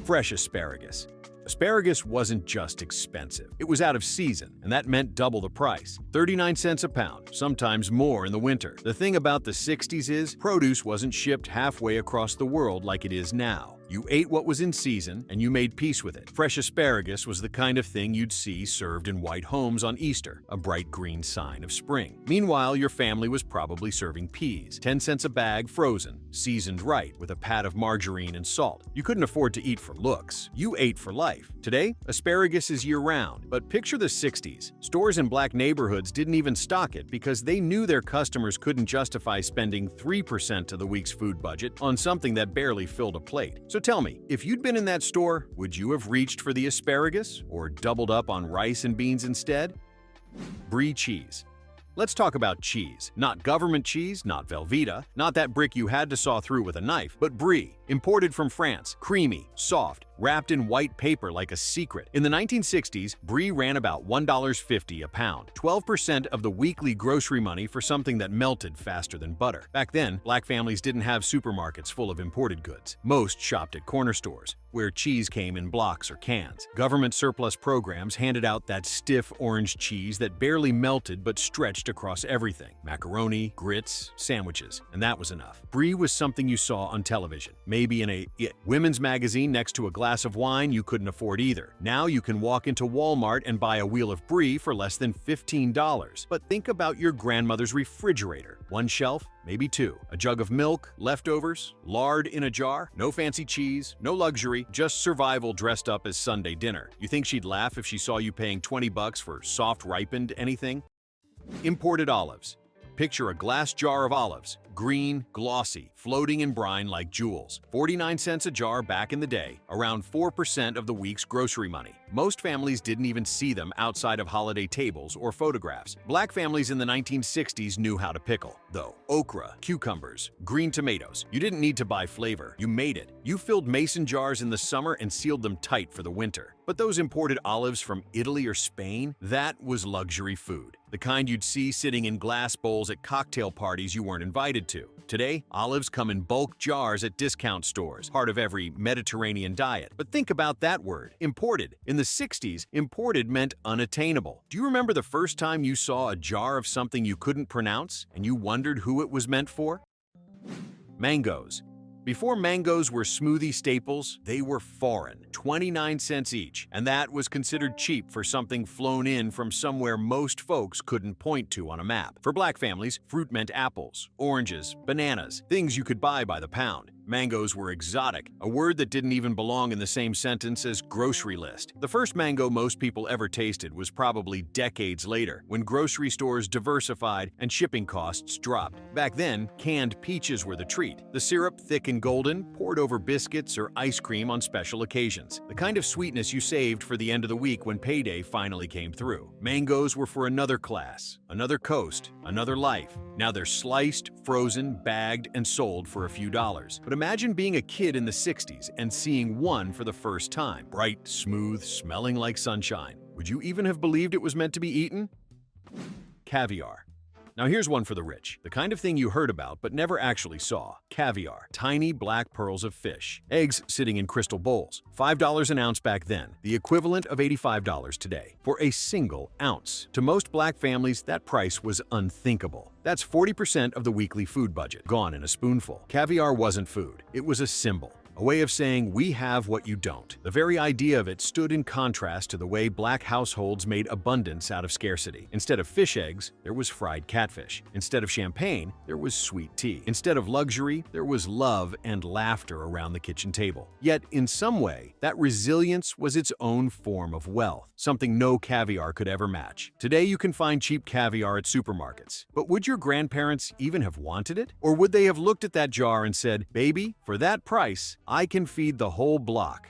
Fresh asparagus. Asparagus wasn't just expensive. It was out of season, and that meant double the price. 39 cents a pound, sometimes more in the winter. The thing about the 60s is, produce wasn't shipped halfway across the world like it is now. You ate what was in season, and you made peace with it. Fresh asparagus was the kind of thing you'd see served in white homes on Easter, a bright green sign of spring. Meanwhile, your family was probably serving peas, 10 cents a bag, frozen, seasoned right, with a pat of margarine and salt. You couldn't afford to eat for looks. You ate for life. Today, asparagus is year-round, but picture the 60s. Stores in black neighborhoods didn't even stock it because they knew their customers couldn't justify spending 3% of the week's food budget on something that barely filled a plate. So tell me, if you'd been in that store, would you have reached for the asparagus or doubled up on rice and beans instead? Brie cheese. Let's talk about cheese. Not government cheese, not Velveeta, not that brick you had to saw through with a knife, but brie, imported from France, creamy, soft, wrapped in white paper like a secret. In the 1960s, brie ran about $1.50 a pound, 12% of the weekly grocery money for something that melted faster than butter. Back then, black families didn't have supermarkets full of imported goods. Most shopped at corner stores, where cheese came in blocks or cans. Government surplus programs handed out that stiff orange cheese that barely melted but stretched across everything. Macaroni, grits, sandwiches, and that was enough. Brie was something you saw on television, maybe in a women's magazine next to a glass of wine you couldn't afford either. Now you can walk into Walmart and buy a wheel of brie for less than $15. But think about your grandmother's refrigerator. One shelf, maybe two. A jug of milk, leftovers, lard in a jar, no fancy cheese, no luxury, just survival dressed up as Sunday dinner. You think she'd laugh if she saw you paying $20 for soft ripened anything? Imported olives. Picture a glass jar of olives, green, glossy, floating in brine like jewels. 49 cents a jar back in the day, around 4% of the week's grocery money. Most families didn't even see them outside of holiday tables or photographs. Black families in the 1960s knew how to pickle, though. Okra, cucumbers, green tomatoes. You didn't need to buy flavor, you made it. You filled mason jars in the summer and sealed them tight for the winter. But those imported olives from Italy or Spain, that was luxury food. The kind you'd see sitting in glass bowls at cocktail parties you weren't invited to. Today, olives come in bulk jars at discount stores, part of every Mediterranean diet. But think about that word, imported. In the 60s, imported meant unattainable. Do you remember the first time you saw a jar of something you couldn't pronounce and you wondered who it was meant for? Mangoes. Before mangoes were smoothie staples, they were foreign, 29 cents each, and that was considered cheap for something flown in from somewhere most folks couldn't point to on a map. For black families, fruit meant apples, oranges, bananas, things you could buy by the pound. Mangoes were exotic, a word that didn't even belong in the same sentence as grocery list. The first mango most people ever tasted was probably decades later, when grocery stores diversified and shipping costs dropped. Back then, canned peaches were the treat. The syrup, thick and golden, poured over biscuits or ice cream on special occasions. The kind of sweetness you saved for the end of the week when payday finally came through. Mangoes were for another class, another coast, another life. Now they're sliced, frozen, bagged, and sold for a few dollars. But imagine being a kid in the 60s and seeing one for the first time. Bright, smooth, smelling like sunshine. Would you even have believed it was meant to be eaten? Caviar. Now here's one for the rich, the kind of thing you heard about but never actually saw. Caviar, tiny black pearls of fish. Eggs sitting in crystal bowls. $5 an ounce back then, the equivalent of $85 today, for a single ounce. To most black families, that price was unthinkable. That's 40% of the weekly food budget, gone in a spoonful. Caviar wasn't food, it was a symbol. a way of saying we have what you don't. The very idea of it stood in contrast to the way black households made abundance out of scarcity. Instead of fish eggs, there was fried catfish. Instead of champagne, there was sweet tea. Instead of luxury, there was love and laughter around the kitchen table. Yet, in some way, that resilience was its own form of wealth, something no caviar could ever match. Today, you can find cheap caviar at supermarkets. But would your grandparents even have wanted it? Or would they have looked at that jar and said, "Baby, for that price, I can feed the whole block"?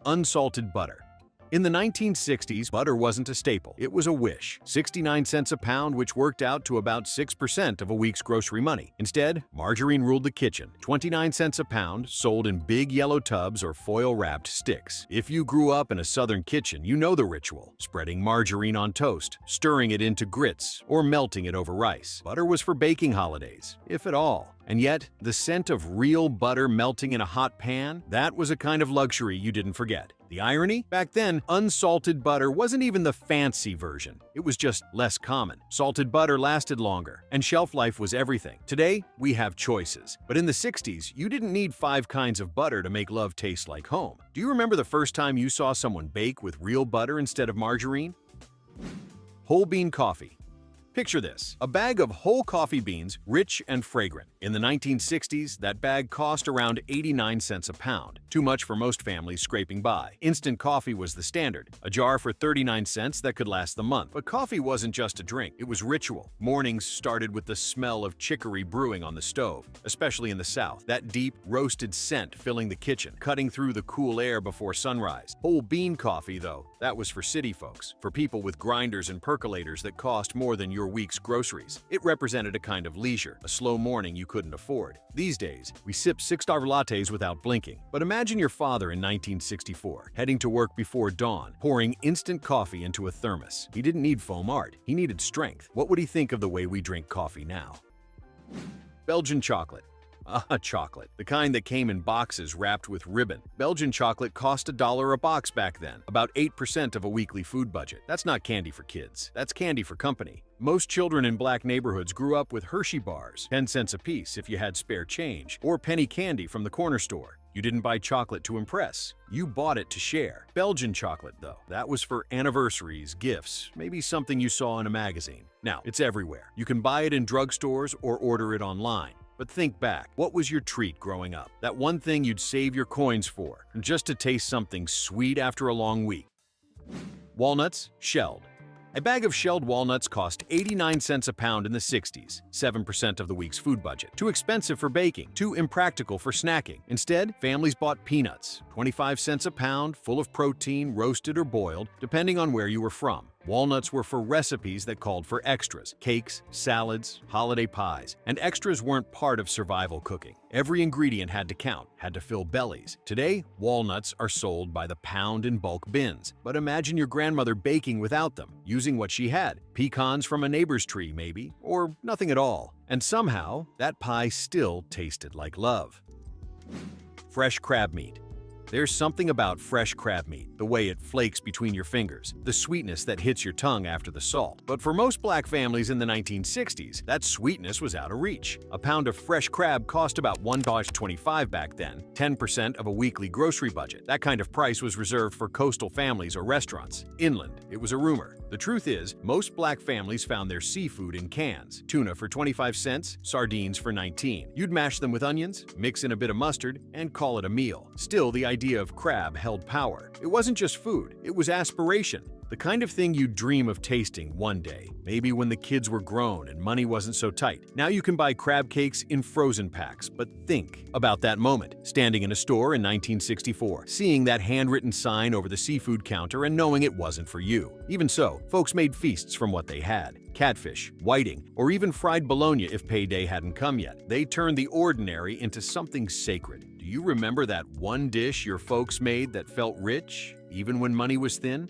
Unsalted butter. In the 1960s, butter wasn't a staple. It was a wish. 69 cents a pound, which worked out to about 6% of a week's grocery money. Instead, margarine ruled the kitchen. 29 cents a pound, sold in big yellow tubs or foil-wrapped sticks. If you grew up in a southern kitchen, you know the ritual: spreading margarine on toast, stirring it into grits, or melting it over rice. Butter was for baking holidays, if at all. And yet, the scent of real butter melting in a hot pan, that was a kind of luxury you didn't forget. The irony? Back then, unsalted butter wasn't even the fancy version. It was just less common. Salted butter lasted longer, and shelf life was everything. Today, we have choices. But in the 60s, you didn't need 5 kinds of butter to make love taste like home. Do you remember the first time you saw someone bake with real butter instead of margarine? Whole bean coffee. Picture this: a bag of whole coffee beans, rich and fragrant. In the 1960s, that bag cost around 89 cents a pound, too much for most families scraping by. Instant coffee was the standard, a jar for 39 cents that could last the month. But coffee wasn't just a drink, it was ritual. Mornings started with the smell of chicory brewing on the stove, especially in the South, that deep, roasted scent filling the kitchen, cutting through the cool air before sunrise. Whole bean coffee, though, that was for city folks, for people with grinders and percolators that cost more than your week's groceries. It represented a kind of leisure, a slow morning you couldn't afford. These days, we sip $6 lattes without blinking. But imagine your father in 1964, heading to work before dawn, pouring instant coffee into a thermos. He didn't need foam art, he needed strength. What would he think of the way we drink coffee now? Belgian chocolate. Chocolate, the kind that came in boxes wrapped with ribbon. Belgian chocolate cost $1 a box back then, about 8% of a weekly food budget. That's not candy for kids, that's candy for company. Most children in black neighborhoods grew up with Hershey bars, 10 cents a piece if you had spare change, or penny candy from the corner store. You didn't buy chocolate to impress, you bought it to share. Belgian chocolate, though, that was for anniversaries, gifts, maybe something you saw in a magazine. Now, it's everywhere. You can buy it in drugstores or order it online. But think back, what was your treat growing up? That one thing you'd save your coins for, just to taste something sweet after a long week. Walnuts, shelled. A bag of shelled walnuts cost 89 cents a pound in the 60s, 7% of the week's food budget. Too expensive for baking, too impractical for snacking. Instead, families bought peanuts, 25 cents a pound, full of protein, roasted or boiled, depending on where you were from. Walnuts were for recipes that called for extras: cakes, salads, holiday pies. And extras weren't part of survival cooking. Every ingredient had to count, had to fill bellies. Today, walnuts are sold by the pound in bulk bins. But imagine your grandmother baking without them, using what she had. Pecans from a neighbor's tree, maybe, or nothing at all. And somehow, that pie still tasted like love. Fresh crab meat. There's something about fresh crab meat, the way it flakes between your fingers, the sweetness that hits your tongue after the salt. But for most black families in the 1960s, that sweetness was out of reach. A pound of fresh crab cost about $1.25 back then, 10% of a weekly grocery budget. That kind of price was reserved for coastal families or restaurants. Inland, it was a rumor. The truth is, most black families found their seafood in cans. Tuna for 25 cents, sardines for 19. You'd mash them with onions, mix in a bit of mustard, and call it a meal. Still, the idea of crab held power. It wasn't just food, it was aspiration. The kind of thing you'd dream of tasting one day, maybe when the kids were grown and money wasn't so tight. Now you can buy crab cakes in frozen packs, but think about that moment, standing in a store in 1964, seeing that handwritten sign over the seafood counter and knowing it wasn't for you. Even so, folks made feasts from what they had. Catfish, whiting, or even fried bologna if payday hadn't come yet. They turned the ordinary into something sacred. Do you remember that one dish your folks made that felt rich, even when money was thin?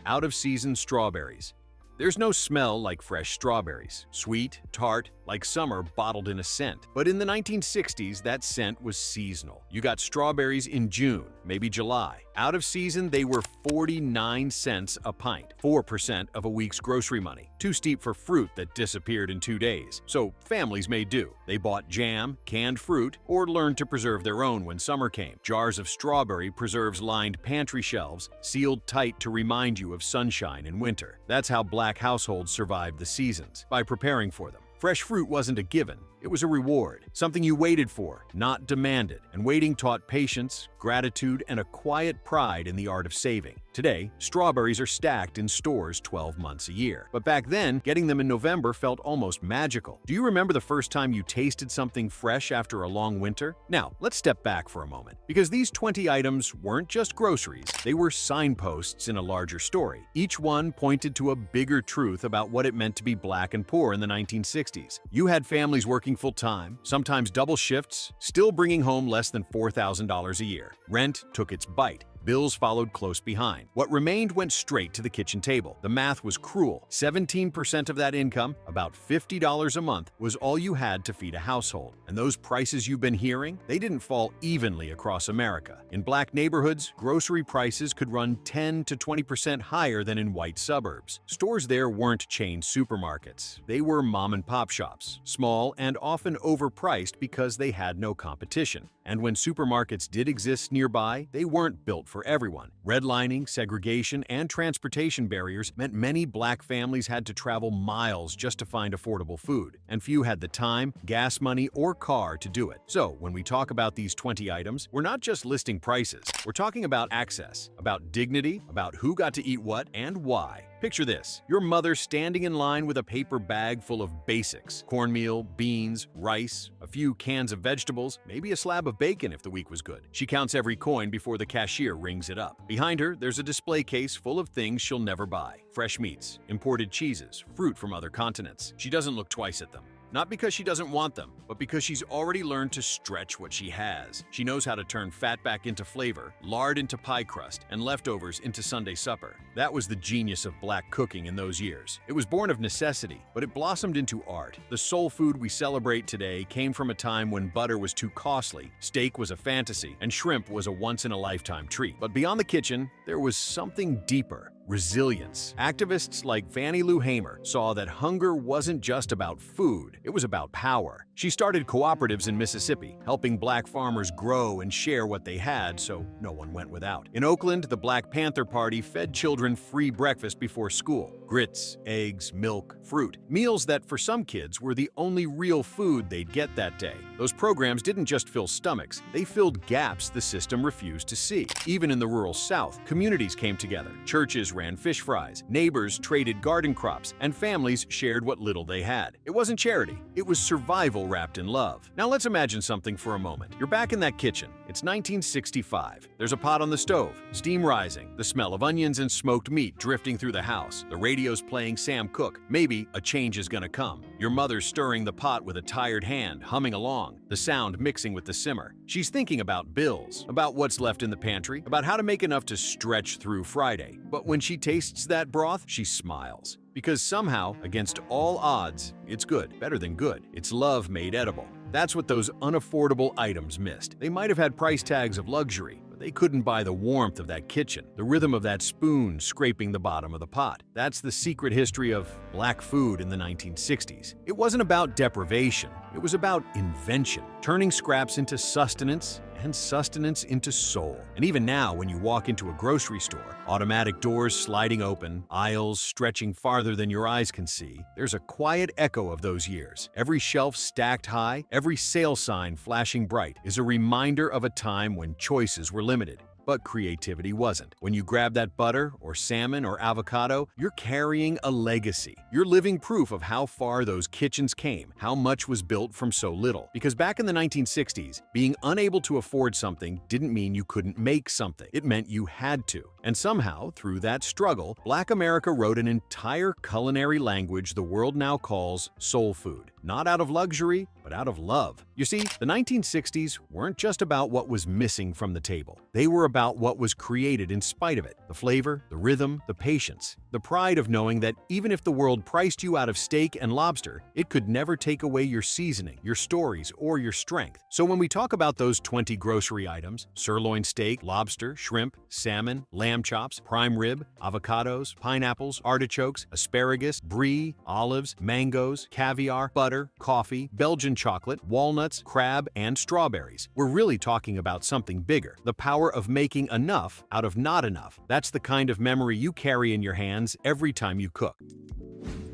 Out-of-season strawberries. There's no smell like fresh strawberries. Sweet, tart, like summer bottled in a scent. But in the 1960s, that scent was seasonal. You got strawberries in June, maybe July. Out of season, they were 49 cents a pint, 4% of a week's grocery money. Too steep for fruit that disappeared in 2 days. So families made do. They bought jam, canned fruit, or learned to preserve their own when summer came. Jars of strawberry preserves lined pantry shelves, sealed tight to remind you of sunshine in winter. That's how Black households survived the seasons, by preparing for them. Fresh fruit wasn't a given, it was a reward, something you waited for, not demanded. And waiting taught patience, gratitude, and a quiet pride in the art of saving. Today, strawberries are stacked in stores 12 months a year. But back then, getting them in November felt almost magical. Do you remember the first time you tasted something fresh after a long winter? Now, let's step back for a moment, because these 20 items weren't just groceries, they were signposts in a larger story. Each one pointed to a bigger truth about what it meant to be Black and poor in the 1960s. You had families working full-time, sometimes double shifts, still bringing home less than $4,000 a year. Rent took its bite. Bills followed close behind. What remained went straight to the kitchen table. The math was cruel. 17% of that income, about $50 a month, was all you had to feed a household. And those prices you've been hearing, they didn't fall evenly across America. In Black neighborhoods, grocery prices could run 10 to 20% higher than in white suburbs. Stores there weren't chain supermarkets. They were mom-and-pop shops, small and often overpriced because they had no competition. And when supermarkets did exist nearby, they weren't built for everyone. Redlining, segregation, and transportation barriers meant many Black families had to travel miles just to find affordable food, and few had the time, gas money, or car to do it. So, when we talk about these 20 items, we're not just listing prices. We're talking about access, about dignity, about who got to eat what and why. Picture this, your mother standing in line with a paper bag full of basics: cornmeal, beans, rice, a few cans of vegetables, maybe a slab of bacon if the week was good. She counts every coin before the cashier rings it up. Behind her, there's a display case full of things she'll never buy: fresh meats, imported cheeses, fruit from other continents. She doesn't look twice at them. Not because she doesn't want them, but because she's already learned to stretch what she has. She knows how to turn fat back into flavor, lard into pie crust, and leftovers into Sunday supper. That was the genius of Black cooking in those years. It was born of necessity, but it blossomed into art. The soul food we celebrate today came from a time when butter was too costly, steak was a fantasy, and shrimp was a once-in-a-lifetime treat. But beyond the kitchen, there was something deeper: resilience. Activists like Fannie Lou Hamer saw that hunger wasn't just about food, it was about power. She started cooperatives in Mississippi, helping Black farmers grow and share what they had so no one went without. In Oakland, the Black Panther Party fed children free breakfast before school: grits, eggs, milk, fruit. Meals that for some kids were the only real food they'd get that day. Those programs didn't just fill stomachs, they filled gaps the system refused to see. Even in the rural South, communities came together. Churches ran fish fries, neighbors traded garden crops, and families shared what little they had. It wasn't charity, it was survival wrapped in love. Now let's imagine something for a moment. You're back in that kitchen. It's 1965. There's a pot on the stove, steam rising, the smell of onions and smoked meat drifting through the house. The radio's playing Sam Cooke. Maybe a change is gonna come. Your mother's stirring the pot with a tired hand, humming along, the sound mixing with the simmer. She's thinking about bills, about what's left in the pantry, about how to make enough to stretch through Friday. But when she tastes that broth, she smiles. Because somehow, against all odds, it's good, better than good. It's love made edible. That's what those unaffordable items missed. They might have had price tags of luxury, but they couldn't buy the warmth of that kitchen, the rhythm of that spoon scraping the bottom of the pot. That's the secret history of Black food in the 1960s. It wasn't about deprivation, it was about invention, turning scraps into sustenance and sustenance into soul. And even now, when you walk into a grocery store, automatic doors sliding open, aisles stretching farther than your eyes can see, there's a quiet echo of those years. Every shelf stacked high, every sale sign flashing bright is a reminder of a time when choices were limited. But creativity wasn't. When you grab that butter or salmon or avocado, you're carrying a legacy. You're living proof of how far those kitchens came, how much was built from so little. Because back in the 1960s, being unable to afford something didn't mean you couldn't make something. It meant you had to. And somehow, through that struggle, Black America wrote an entire culinary language the world now calls soul food. Not out of luxury, but out of love. You see, the 1960s weren't just about what was missing from the table. They were about what was created in spite of it. The flavor, the rhythm, the patience. The pride of knowing that even if the world priced you out of steak and lobster, it could never take away your seasoning, your stories, or your strength. So when we talk about those 20 grocery items, sirloin steak, lobster, shrimp, salmon, lamb chops, prime rib, avocados, pineapples, artichokes, asparagus, brie, olives, mangoes, caviar, butter, coffee, Belgian chocolate, walnuts, crab, and strawberries, we're really talking about something bigger. The power of making enough out of not enough. That's the kind of memory you carry in your hands every time you cook.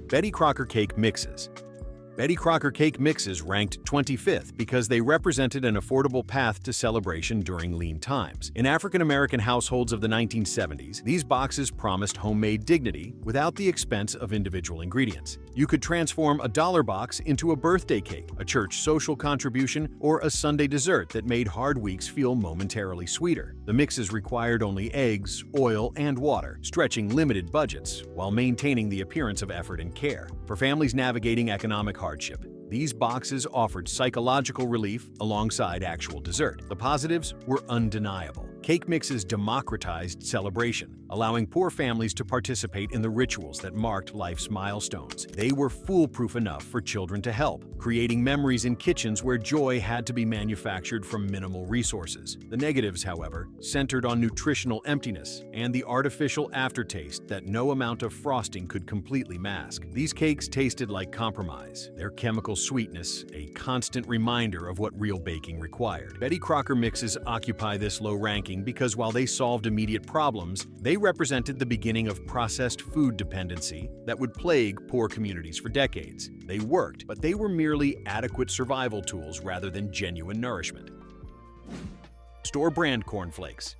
Betty Crocker cake mixes. Betty Crocker cake mixes ranked 25th because they represented an affordable path to celebration during lean times. In African-American households of the 1970s, these boxes promised homemade dignity without the expense of individual ingredients. You could transform a dollar box into a birthday cake, a church social contribution, or a Sunday dessert that made hard weeks feel momentarily sweeter. The mixes required only eggs, oil, and water, stretching limited budgets while maintaining the appearance of effort and care. For families navigating economic hardship, these boxes offered psychological relief alongside actual dessert. The positives were undeniable. Cake mixes democratized celebration, allowing poor families to participate in the rituals that marked life's milestones. They were foolproof enough for children to help, creating memories in kitchens where joy had to be manufactured from minimal resources. The negatives, however, centered on nutritional emptiness and the artificial aftertaste that no amount of frosting could completely mask. These cakes tasted like compromise, their chemical sweetness a constant reminder of what real baking required. Betty Crocker mixes occupy this low ranking because while they solved immediate problems, they represented the beginning of processed food dependency that would plague poor communities for decades. They worked, but they were merely adequate survival tools rather than genuine nourishment. Store-brand cornflakes.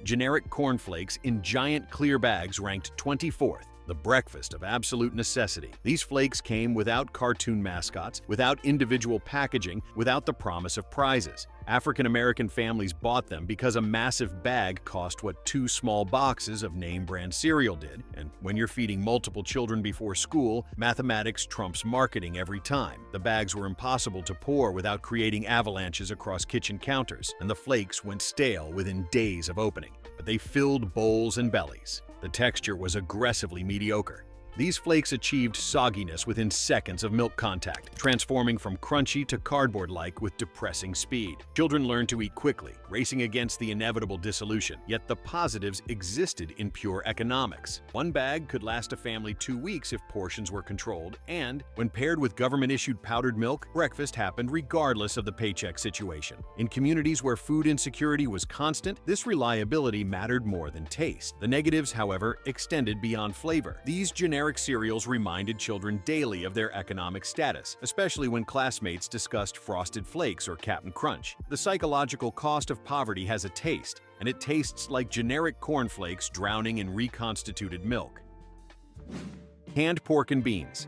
Generic cornflakes in giant clear bags ranked 24th. The breakfast of absolute necessity. These flakes came without cartoon mascots, without individual packaging, without the promise of prizes. African-American families bought them because a massive bag cost what 2 small boxes of name-brand cereal did, and when you're feeding multiple children before school, mathematics trumps marketing every time. The bags were impossible to pour without creating avalanches across kitchen counters, and the flakes went stale within days of opening. But they filled bowls and bellies. The texture was aggressively mediocre. These flakes achieved sogginess within seconds of milk contact, transforming from crunchy to cardboard-like with depressing speed. Children learned to eat quickly, racing against the inevitable dissolution, yet the positives existed in pure economics. One bag could last a family 2 weeks if portions were controlled, and, when paired with government-issued powdered milk, breakfast happened regardless of the paycheck situation. In communities where food insecurity was constant, this reliability mattered more than taste. The negatives, however, extended beyond flavor. These generic cereals reminded children daily of their economic status, especially when classmates discussed Frosted Flakes or Cap'n Crunch. The psychological cost of poverty has a taste, and it tastes like generic cornflakes drowning in reconstituted milk. Canned pork and beans.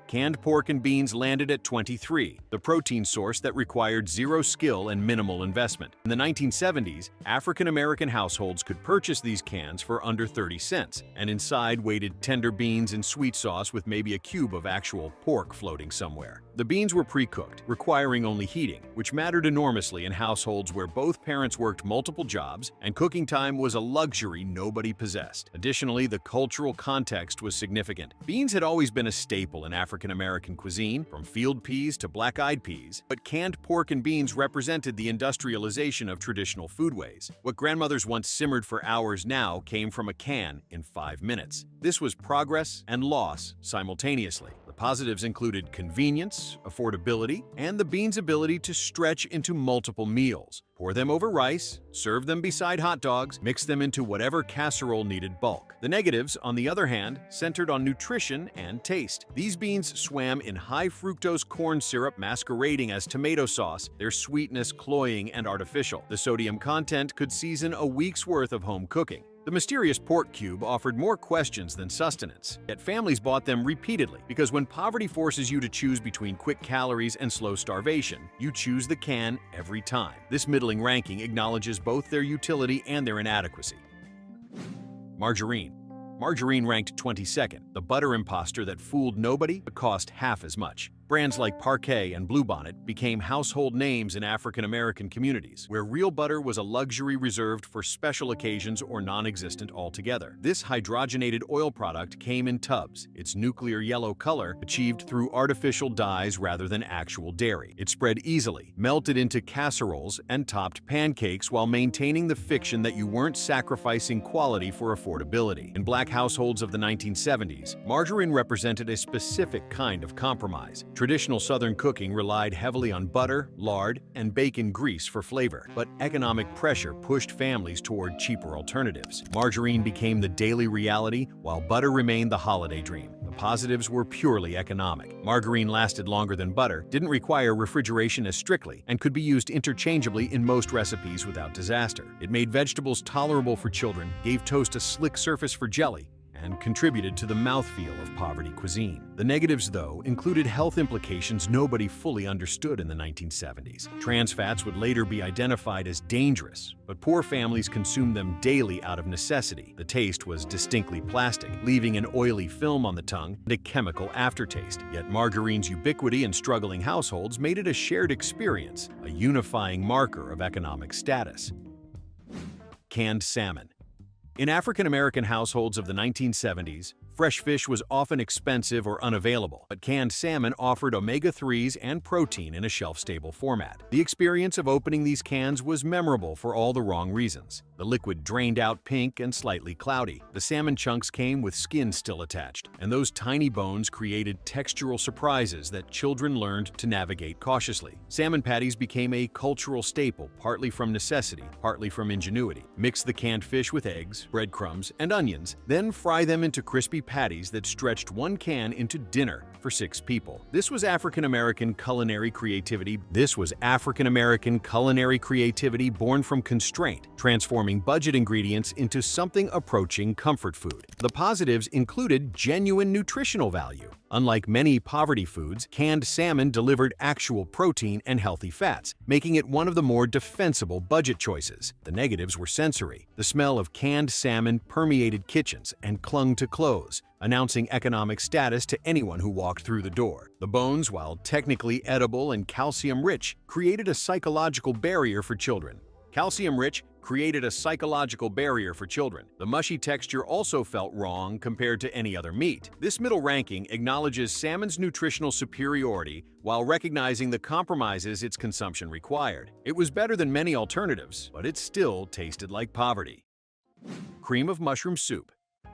Canned pork and beans landed at 23, the protein source that required zero skill and minimal investment. In the 1970s, African-American households could purchase these cans for under 30 cents, and inside waited tender beans and sweet sauce with maybe a cube of actual pork floating somewhere. The beans were pre-cooked, requiring only heating, which mattered enormously in households where both parents worked multiple jobs and cooking time was a luxury nobody possessed. Additionally, the cultural context was significant. Beans had always been a staple in African-American cuisine, from field peas to black-eyed peas, but canned pork and beans represented the industrialization of traditional foodways. What grandmothers once simmered for hours now came from a can in 5 minutes. This was progress and loss simultaneously. The positives included convenience, affordability, and the beans' ability to stretch into multiple meals. Pour them over rice, serve them beside hot dogs, mix them into whatever casserole needed bulk. The negatives, on the other hand, centered on nutrition and taste. These beans swam in high-fructose corn syrup masquerading as tomato sauce, their sweetness cloying and artificial. The sodium content could season a week's worth of home cooking. The mysterious pork cube offered more questions than sustenance, yet families bought them repeatedly because when poverty forces you to choose between quick calories and slow starvation, you choose the can every time. This middling ranking acknowledges both their utility and their inadequacy. Margarine. Margarine ranked 22nd, the butter imposter that fooled nobody but cost half as much. Brands like Parquet and Bluebonnet became household names in African-American communities, where real butter was a luxury reserved for special occasions or non-existent altogether. This hydrogenated oil product came in tubs, its nuclear yellow color achieved through artificial dyes rather than actual dairy. It spread easily, melted into casseroles, and topped pancakes while maintaining the fiction that you weren't sacrificing quality for affordability. In Black households of the 1970s, margarine represented a specific kind of compromise. Traditional Southern cooking relied heavily on butter, lard, and bacon grease for flavor, but economic pressure pushed families toward cheaper alternatives. Margarine became the daily reality, while butter remained the holiday dream. The positives were purely economic. Margarine lasted longer than butter, didn't require refrigeration as strictly, and could be used interchangeably in most recipes without disaster. It made vegetables tolerable for children, gave toast a slick surface for jelly, and contributed to the mouthfeel of poverty cuisine. The negatives, though, included health implications nobody fully understood in the 1970s. Trans fats would later be identified as dangerous, but poor families consumed them daily out of necessity. The taste was distinctly plastic, leaving an oily film on the tongue and a chemical aftertaste. Yet margarine's ubiquity in struggling households made it a shared experience, a unifying marker of economic status. Canned salmon. In African-American households of the 1970s, fresh fish was often expensive or unavailable, but canned salmon offered omega-3s and protein in a shelf-stable format. The experience of opening these cans was memorable for all the wrong reasons. The liquid drained out pink and slightly cloudy. The salmon chunks came with skin still attached, and those tiny bones created textural surprises that children learned to navigate cautiously. Salmon patties became a cultural staple, partly from necessity, partly from ingenuity. Mix the canned fish with eggs, breadcrumbs, and onions, then fry them into crispy patties that stretched one can into dinner for 6 people. This was African-American culinary creativity. Born from constraint, transforming budget ingredients into something approaching comfort food. The positives included genuine nutritional value. Unlike many poverty foods, canned salmon delivered actual protein and healthy fats, making it one of the more defensible budget choices. The negatives were sensory. The smell of canned salmon permeated kitchens and clung to clothes, announcing economic status to anyone who walked through the door. The bones, while technically edible and calcium-rich, created a psychological barrier for children. The mushy texture also felt wrong compared to any other meat. This middle ranking acknowledges salmon's nutritional superiority while recognizing the compromises its consumption required. It was better than many alternatives, but it still tasted like poverty. Cream of mushroom soup.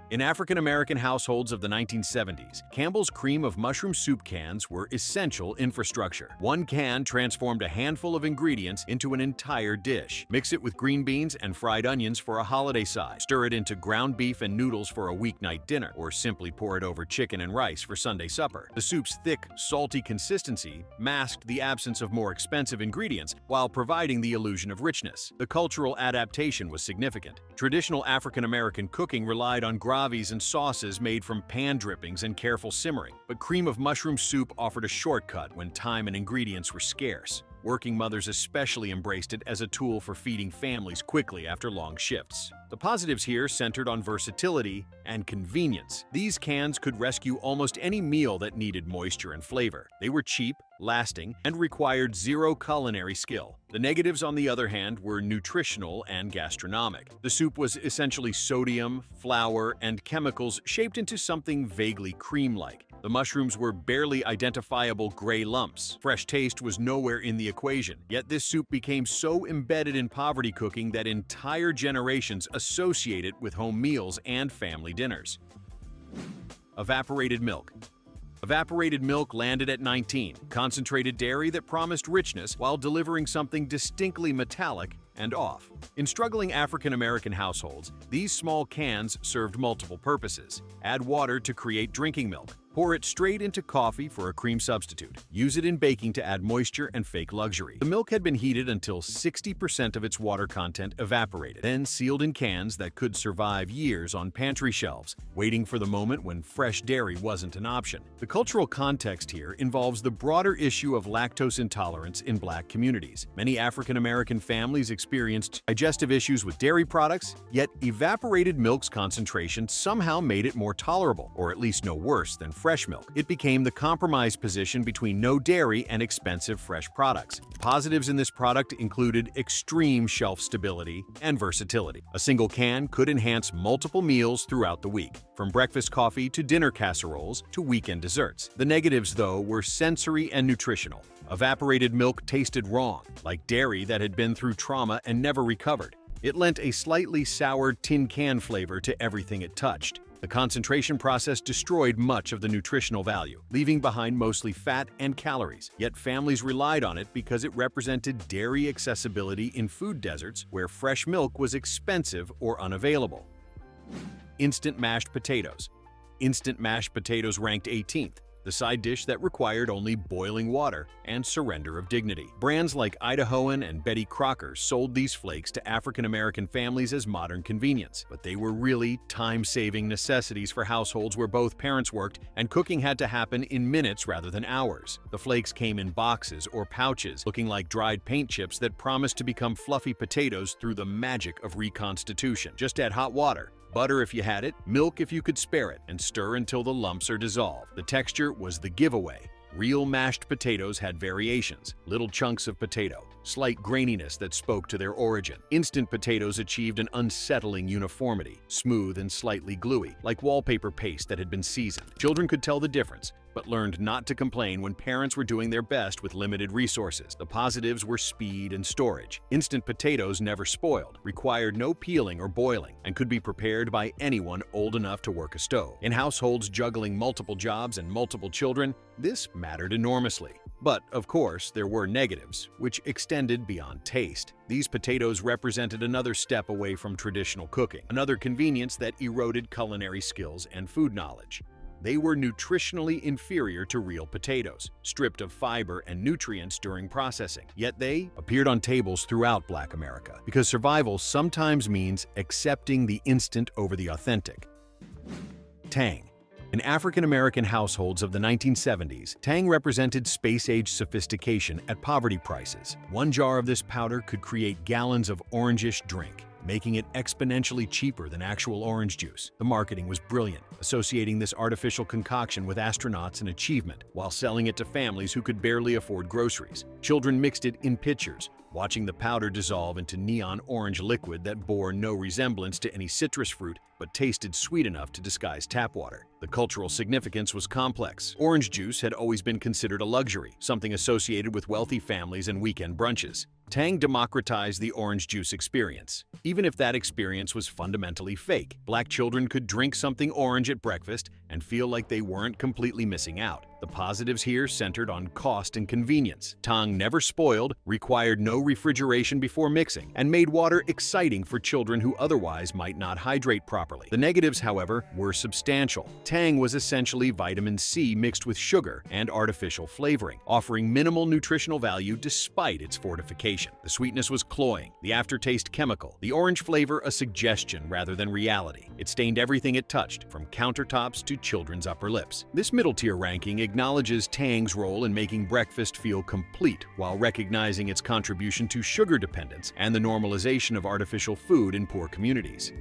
In African-American households of the 1970s, Campbell's cream of mushroom soup cans were essential infrastructure. One can transformed a handful of ingredients into an entire dish. Mix it with green beans and fried onions for a holiday side. Stir it into ground beef and noodles for a weeknight dinner, or simply pour it over chicken and rice for Sunday supper. The soup's thick, salty consistency masked the absence of more expensive ingredients while providing the illusion of richness. The cultural adaptation was significant. Traditional African-American cooking relied on gravies and sauces made from pan drippings and careful simmering, but cream of mushroom soup offered a shortcut when time and ingredients were scarce. Working mothers especially embraced it as a tool for feeding families quickly after long shifts. The positives here centered on versatility and convenience. These cans could rescue almost any meal that needed moisture and flavor. They were cheap, lasting, and required zero culinary skill. The negatives, on the other hand, were nutritional and gastronomic. The soup was essentially sodium, flour, and chemicals shaped into something vaguely cream-like. The mushrooms were barely identifiable gray lumps. Fresh taste was nowhere in the equation. Yet this soup became so embedded in poverty cooking that entire generations associate it with home meals and family dinners. Evaporated milk. Evaporated milk landed at 19, concentrated dairy that promised richness while delivering something distinctly metallic and off. In struggling African-American households, these small cans served multiple purposes. Add water to create drinking milk. Pour it straight into coffee for a cream substitute. Use it in baking to add moisture and fake luxury. The milk had been heated until 60% of its water content evaporated, then sealed in cans that could survive years on pantry shelves, waiting for the moment when fresh dairy wasn't an option. The cultural context here involves the broader issue of lactose intolerance in Black communities. Many African American families experienced digestive issues with dairy products, yet evaporated milk's concentration somehow made it more tolerable, or at least no worse than fresh milk. It became the compromise position between no dairy and expensive fresh products. Positives in this product included extreme shelf stability and versatility. A single can could enhance multiple meals throughout the week, from breakfast coffee to dinner casseroles to weekend desserts. The negatives, though, were sensory and nutritional. Evaporated milk tasted wrong, like dairy that had been through trauma and never recovered. It lent a slightly sour tin can flavor to everything it touched. The concentration process destroyed much of the nutritional value, leaving behind mostly fat and calories. Yet families relied on it because it represented dairy accessibility in food deserts where fresh milk was expensive or unavailable. Instant mashed potatoes. Instant mashed potatoes ranked 18th, the side dish that required only boiling water and surrender of dignity. Brands like Idahoan and Betty Crocker sold these flakes to African American families as modern convenience, but they were really time-saving necessities for households where both parents worked and cooking had to happen in minutes rather than hours. The flakes came in boxes or pouches, looking like dried paint chips that promised to become fluffy potatoes through the magic of reconstitution. Just add hot water, butter if you had it, milk if you could spare it, and stir until the lumps are dissolved. The texture was the giveaway. Real mashed potatoes had variations, little chunks of potato, slight graininess that spoke to their origin. Instant potatoes achieved an unsettling uniformity, smooth and slightly gluey, like wallpaper paste that had been seasoned. Children could tell the difference, but learned not to complain when parents were doing their best with limited resources. The positives were speed and storage. Instant potatoes never spoiled, required no peeling or boiling, and could be prepared by anyone old enough to work a stove. In households juggling multiple jobs and multiple children, this mattered enormously. But, of course, there were negatives, which extended beyond taste. These potatoes represented another step away from traditional cooking, another convenience that eroded culinary skills and food knowledge. They were nutritionally inferior to real potatoes, stripped of fiber and nutrients during processing. Yet they appeared on tables throughout Black America, because survival sometimes means accepting the instant over the authentic. Tang. In African American households of the 1970s, Tang represented space-age sophistication at poverty prices. One jar of this powder could create gallons of orangish drink, making it exponentially cheaper than actual orange juice. The marketing was brilliant, associating this artificial concoction with astronauts and achievement, while selling it to families who could barely afford groceries. Children mixed it in pitchers, watching the powder dissolve into neon orange liquid that bore no resemblance to any citrus fruit but tasted sweet enough to disguise tap water. The cultural significance was complex. Orange juice had always been considered a luxury, something associated with wealthy families and weekend brunches. Tang democratized the orange juice experience. Even if that experience was fundamentally fake, Black children could drink something orange at breakfast and feel like they weren't completely missing out. The positives here centered on cost and convenience. Tang never spoiled, required no refrigeration before mixing, and made water exciting for children who otherwise might not hydrate properly. The negatives, however, were substantial. Tang was essentially vitamin C mixed with sugar and artificial flavoring, offering minimal nutritional value despite its fortification. The sweetness was cloying, the aftertaste chemical, the orange flavor a suggestion rather than reality. It stained everything it touched, from countertops to children's upper lips. This middle-tier ranking acknowledges Tang's role in making breakfast feel complete while recognizing its contribution to sugar dependence and the normalization of artificial food in poor communities.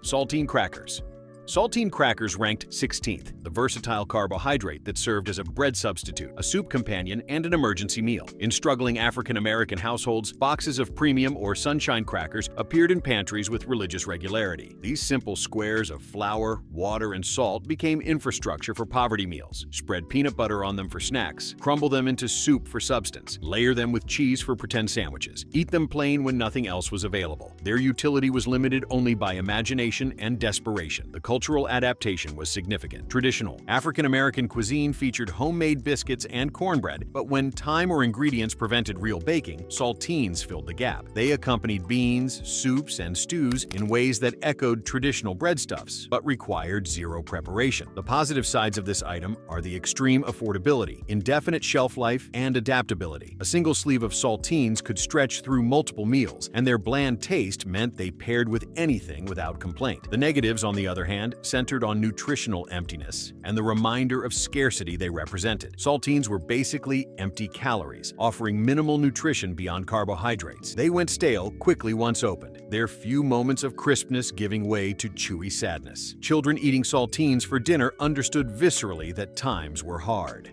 Saltine crackers. Saltine crackers ranked 16th, the versatile carbohydrate that served as a bread substitute, a soup companion, and an emergency meal. In struggling African American households, boxes of premium or sunshine crackers appeared in pantries with religious regularity. These simple squares of flour, water, and salt became infrastructure for poverty meals. Spread peanut butter on them for snacks, crumble them into soup for substance, layer them with cheese for pretend sandwiches, eat them plain when nothing else was available. Their utility was limited only by imagination and desperation. The cultural adaptation was significant. Traditional African-American cuisine featured homemade biscuits and cornbread, but when time or ingredients prevented real baking, saltines filled the gap. They accompanied beans, soups, and stews in ways that echoed traditional breadstuffs, but required zero preparation. The positive sides of this item are the extreme affordability, indefinite shelf life, and adaptability. A single sleeve of saltines could stretch through multiple meals, and their bland taste meant they paired with anything without complaint. The negatives, on the other hand, centered on nutritional emptiness and the reminder of scarcity they represented. Saltines were basically empty calories, offering minimal nutrition beyond carbohydrates. They went stale quickly once opened, their few moments of crispness giving way to chewy sadness. Children eating saltines for dinner understood viscerally that times were hard.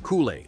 Kool-Aid.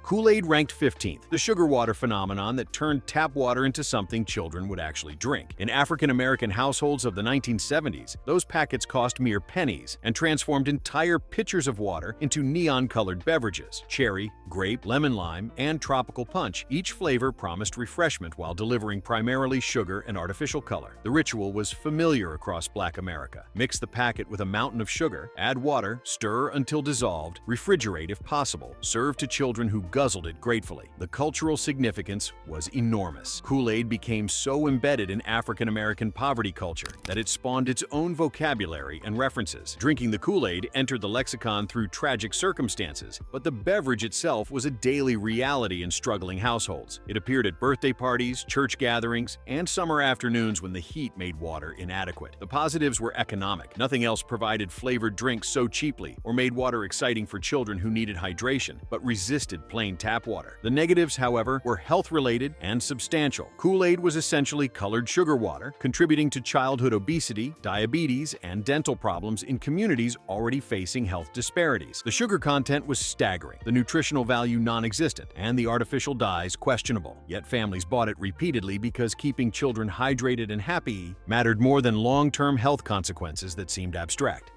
Kool-Aid ranked 15th, the sugar water phenomenon that turned tap water into something children would actually drink. In African-American households of the 1970s, those packets cost mere pennies and transformed entire pitchers of water into neon-colored beverages. Cherry, grape, lemon lime, and tropical punch. Each flavor promised refreshment while delivering primarily sugar and artificial color. The ritual was familiar across Black America. Mix the packet with a mountain of sugar, add water, stir until dissolved, refrigerate if possible. Serve to children who guzzled it gratefully. The cultural significance was enormous. Kool-Aid became so embedded in African-American poverty culture that it spawned its own vocabulary and references. Drinking the Kool-Aid entered the lexicon through tragic circumstances, but the beverage itself was a daily reality in struggling households. It appeared at birthday parties, church gatherings, and summer afternoons when the heat made water inadequate. The positives were economic. Nothing else provided flavored drinks so cheaply or made water exciting for children who needed hydration, but resisted plain tap water. The negatives, however, were health-related and substantial. Kool-Aid was essentially colored sugar water, contributing to childhood obesity, diabetes, and dental problems in communities already facing health disparities. The sugar content was staggering, the nutritional value non-existent, and the artificial dyes questionable. Yet families bought it repeatedly because keeping children hydrated and happy mattered more than long-term health consequences that seemed abstract.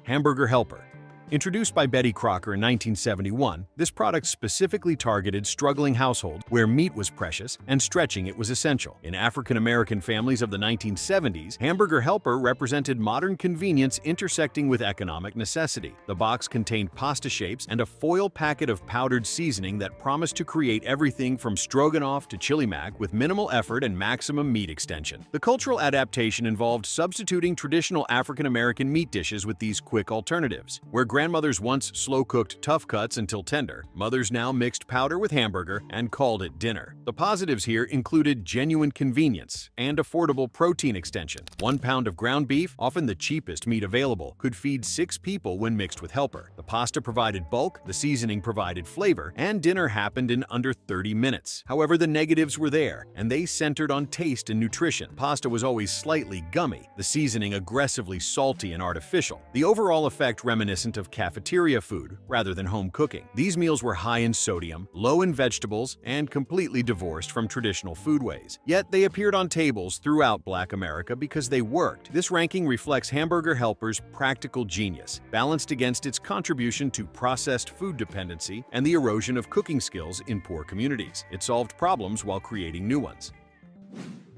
Hamburger Helper. Introduced by Betty Crocker in 1971, this product specifically targeted struggling households where meat was precious and stretching it was essential. In African-American families of the 1970s, Hamburger Helper represented modern convenience intersecting with economic necessity. The box contained pasta shapes and a foil packet of powdered seasoning that promised to create everything from stroganoff to chili mac with minimal effort and maximum meat extension. The cultural adaptation involved substituting traditional African-American meat dishes with these quick alternatives. Where grandmothers once slow-cooked tough cuts until tender, mothers now mixed powder with hamburger and called it dinner. The positives here included genuine convenience and affordable protein extension. 1 pound of ground beef, often the cheapest meat available, could feed 6 people when mixed with Helper. The pasta provided bulk, the seasoning provided flavor, and dinner happened in under 30 minutes. However, the negatives were there, and they centered on taste and nutrition. Pasta was always slightly gummy, the seasoning aggressively salty and artificial. The overall effect reminiscent of cafeteria food rather than home cooking. These meals were high in sodium, low in vegetables, and completely divorced from traditional foodways. Yet they appeared on tables throughout Black America because they worked. This ranking reflects Hamburger Helper's practical genius, balanced against its contribution to processed food dependency and the erosion of cooking skills in poor communities. It solved problems while creating new ones.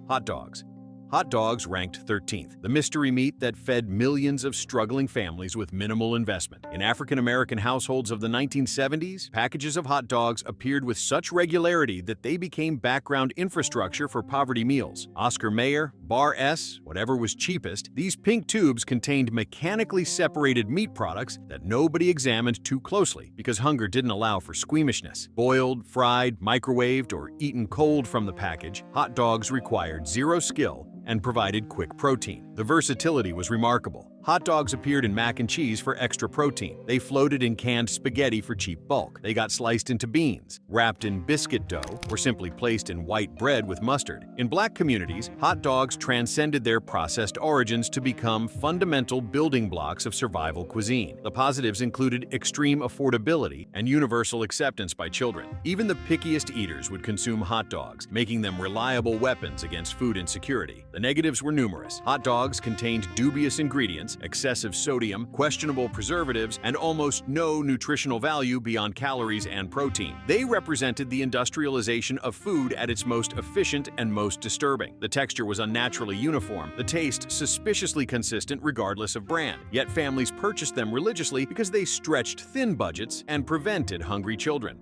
Hot dogs. Hot dogs ranked 13th, the mystery meat that fed millions of struggling families with minimal investment. In African-American households of the 1970s, packages of hot dogs appeared with such regularity that they became background infrastructure for poverty meals. Oscar Mayer, Bar S, whatever was cheapest, these pink tubes contained mechanically separated meat products that nobody examined too closely because hunger didn't allow for squeamishness. Boiled, fried, microwaved, or eaten cold from the package, hot dogs required zero skill and provided quick protein. The versatility was remarkable. Hot dogs appeared in mac and cheese for extra protein. They floated in canned spaghetti for cheap bulk. They got sliced into beans, wrapped in biscuit dough, or simply placed in white bread with mustard. In Black communities, hot dogs transcended their processed origins to become fundamental building blocks of survival cuisine. The positives included extreme affordability and universal acceptance by children. Even the pickiest eaters would consume hot dogs, making them reliable weapons against food insecurity. The negatives were numerous. Hot dogs contained dubious ingredients, ingredients, excessive sodium, questionable preservatives, and almost no nutritional value beyond calories and protein. They represented the industrialization of food at its most efficient and most disturbing. The texture was unnaturally uniform, the taste suspiciously consistent regardless of brand. Yet families purchased them religiously because they stretched thin budgets and prevented hungry children.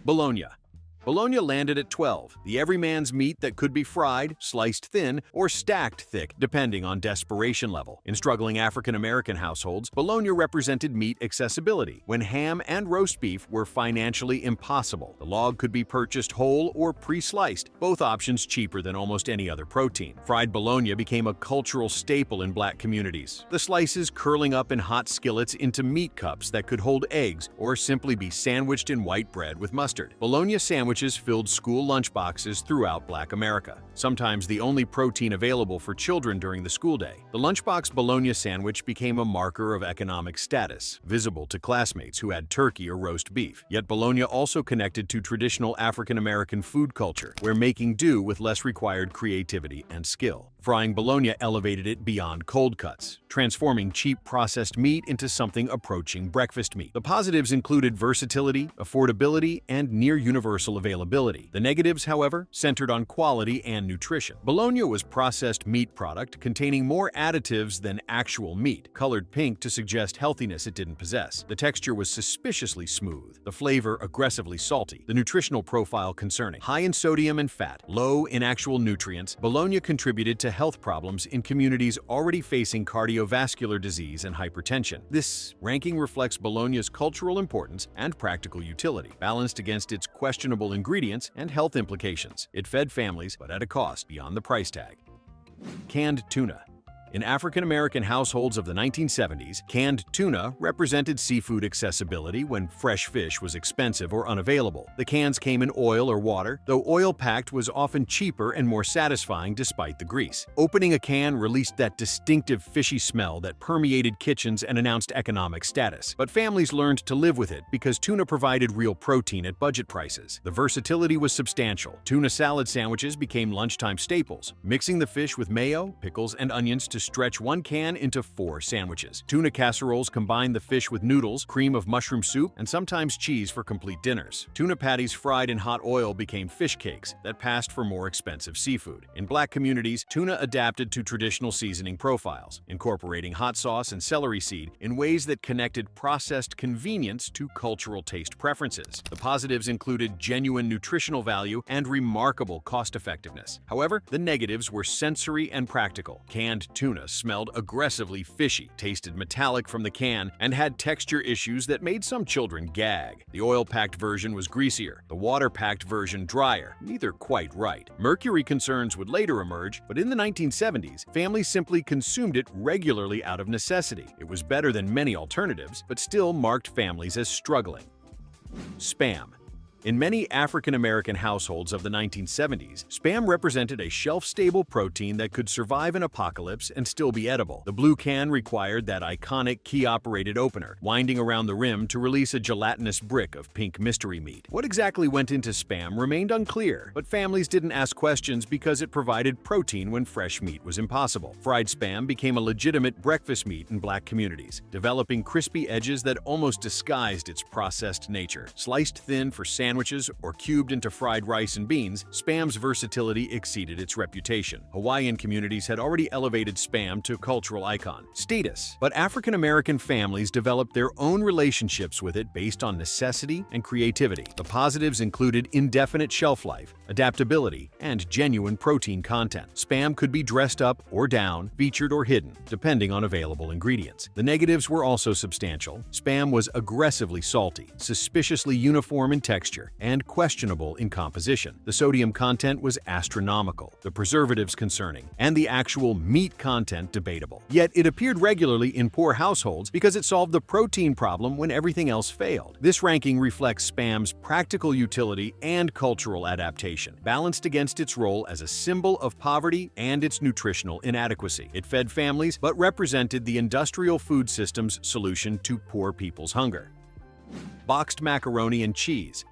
Bologna. Bologna landed at 12, the everyman's meat that could be fried, sliced thin, or stacked thick, depending on desperation level. In struggling African-American households, bologna represented meat accessibility, when ham and roast beef were financially impossible. The log could be purchased whole or pre-sliced, both options cheaper than almost any other protein. Fried bologna became a cultural staple in Black communities, the slices curling up in hot skillets into meat cups that could hold eggs or simply be sandwiched in white bread with mustard. Bologna sandwiches filled school lunchboxes throughout Black America, sometimes the only protein available for children during the school day. The lunchbox bologna sandwich became a marker of economic status, visible to classmates who had turkey or roast beef. Yet bologna also connected to traditional African-American food culture, where making do with less required creativity and skill. Frying bologna elevated it beyond cold cuts, transforming cheap processed meat into something approaching breakfast meat. The positives included versatility, affordability, and near-universal availability. The negatives, however, centered on quality and nutrition. Bologna was processed meat product containing more additives than actual meat, colored pink to suggest healthiness it didn't possess. The texture was suspiciously smooth, the flavor aggressively salty, the nutritional profile concerning. High in sodium and fat, low in actual nutrients, bologna contributed to health problems in communities already facing cardiovascular disease and hypertension. This ranking reflects bologna's cultural importance and practical utility, balanced against its questionable ingredients and health implications. It fed families, but at a cost beyond the price tag. Canned tuna. In African-American households of the 1970s, canned tuna represented seafood accessibility when fresh fish was expensive or unavailable. The cans came in oil or water, though oil-packed was often cheaper and more satisfying despite the grease. Opening a can released that distinctive fishy smell that permeated kitchens and announced economic status. But families learned to live with it because tuna provided real protein at budget prices. The versatility was substantial. Tuna salad sandwiches became lunchtime staples, mixing the fish with mayo, pickles, and onions to stretch one can into 4 sandwiches. Tuna casseroles combined the fish with noodles, cream of mushroom soup, and sometimes cheese for complete dinners. Tuna patties fried in hot oil became fish cakes that passed for more expensive seafood. In Black communities, tuna adapted to traditional seasoning profiles, incorporating hot sauce and celery seed in ways that connected processed convenience to cultural taste preferences. The positives included genuine nutritional value and remarkable cost-effectiveness. However, the negatives were sensory and practical. Canned tuna smelled aggressively fishy, tasted metallic from the can, and had texture issues that made some children gag. The oil-packed version was greasier, the water-packed version drier, neither quite right. Mercury concerns would later emerge, but in the 1970s, families simply consumed it regularly out of necessity. It was better than many alternatives, but still marked families as struggling. Spam. In many African-American households of the 1970s, Spam represented a shelf-stable protein that could survive an apocalypse and still be edible. The blue can required that iconic key-operated opener, winding around the rim to release a gelatinous brick of pink mystery meat. What exactly went into Spam remained unclear, but families didn't ask questions because it provided protein when fresh meat was impossible. Fried Spam became a legitimate breakfast meat in Black communities, developing crispy edges that almost disguised its processed nature. Sliced thin for sandwiches or cubed into fried rice and beans, Spam's versatility exceeded its reputation. Hawaiian communities had already elevated Spam to cultural icon status, but African-American families developed their own relationships with it based on necessity and creativity. The positives included indefinite shelf life, adaptability, and genuine protein content. Spam could be dressed up or down, featured or hidden, depending on available ingredients. The negatives were also substantial. Spam was aggressively salty, suspiciously uniform in texture, and questionable in composition. The sodium content was astronomical, the preservatives concerning, and the actual meat content debatable. Yet it appeared regularly in poor households because it solved the protein problem when everything else failed. This ranking reflects Spam's practical utility and cultural adaptation, balanced against its role as a symbol of poverty and its nutritional inadequacy. It fed families but represented the industrial food system's solution to poor people's hunger. Boxed macaroni and cheese.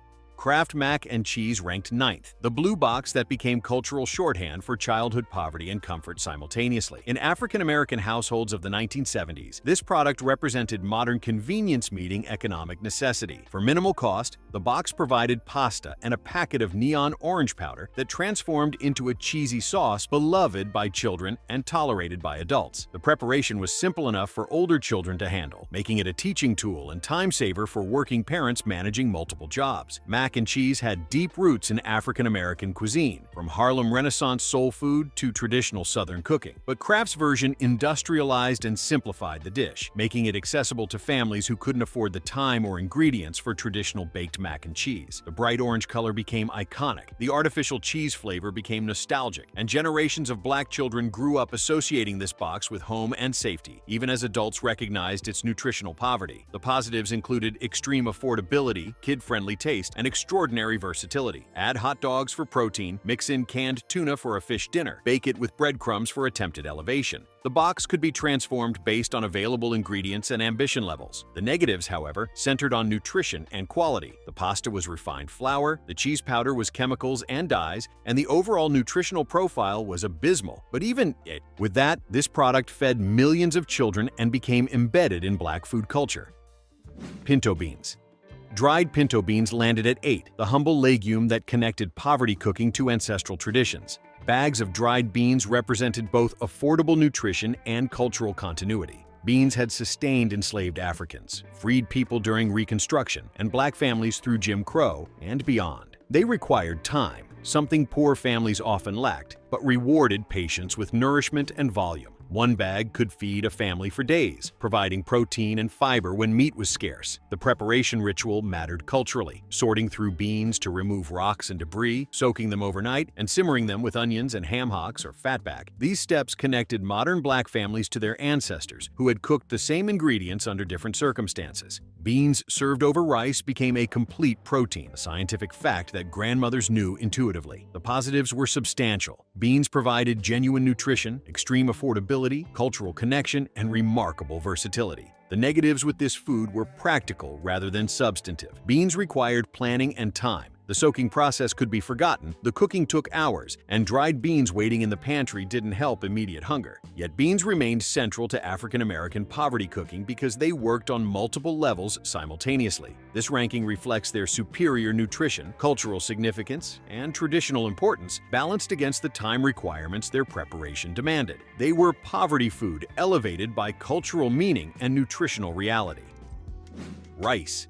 Kraft mac and cheese ranked ninth, the blue box that became cultural shorthand for childhood poverty and comfort simultaneously. In African-American households of the 1970s, this product represented modern convenience meeting economic necessity. For minimal cost, the box provided pasta and a packet of neon orange powder that transformed into a cheesy sauce beloved by children and tolerated by adults. The preparation was simple enough for older children to handle, making it a teaching tool and time saver for working parents managing multiple jobs. Mac and cheese had deep roots in African-American cuisine, from Harlem Renaissance soul food to traditional Southern cooking. But Kraft's version industrialized and simplified the dish, making it accessible to families who couldn't afford the time or ingredients for traditional baked mac and cheese. The bright orange color became iconic, the artificial cheese flavor became nostalgic, and generations of Black children grew up associating this box with home and safety, even as adults recognized its nutritional poverty. The positives included extreme affordability, kid-friendly taste, and extraordinary versatility. Add hot dogs for protein, mix in canned tuna for a fish dinner, bake it with breadcrumbs for attempted elevation. The box could be transformed based on available ingredients and ambition levels. The negatives, however, centered on nutrition and quality. The pasta was refined flour, the cheese powder was chemicals and dyes, and the overall nutritional profile was abysmal. But even with that, this product fed millions of children and became embedded in Black food culture. Pinto beans. Dried pinto beans landed at 8, the humble legume that connected poverty cooking to ancestral traditions. Bags of dried beans represented both affordable nutrition and cultural continuity. Beans had sustained enslaved Africans, freed people during Reconstruction, and Black families through Jim Crow and beyond. They required time, something poor families often lacked, but rewarded patience with nourishment and volume. One bag could feed a family for days, providing protein and fiber when meat was scarce. The preparation ritual mattered culturally, sorting through beans to remove rocks and debris, soaking them overnight, and simmering them with onions and ham hocks or fatback. These steps connected modern Black families to their ancestors, who had cooked the same ingredients under different circumstances. Beans served over rice became a complete protein, a scientific fact that grandmothers knew intuitively. The positives were substantial. Beans provided genuine nutrition, extreme affordability, cultural connection, and remarkable versatility. The negatives with this food were practical rather than substantive. Beans required planning and time. The soaking process could be forgotten, the cooking took hours, and dried beans waiting in the pantry didn't help immediate hunger. Yet beans remained central to African-American poverty cooking because they worked on multiple levels simultaneously. This ranking reflects their superior nutrition, cultural significance, and traditional importance, balanced against the time requirements their preparation demanded. They were poverty food elevated by cultural meaning and nutritional reality. Rice.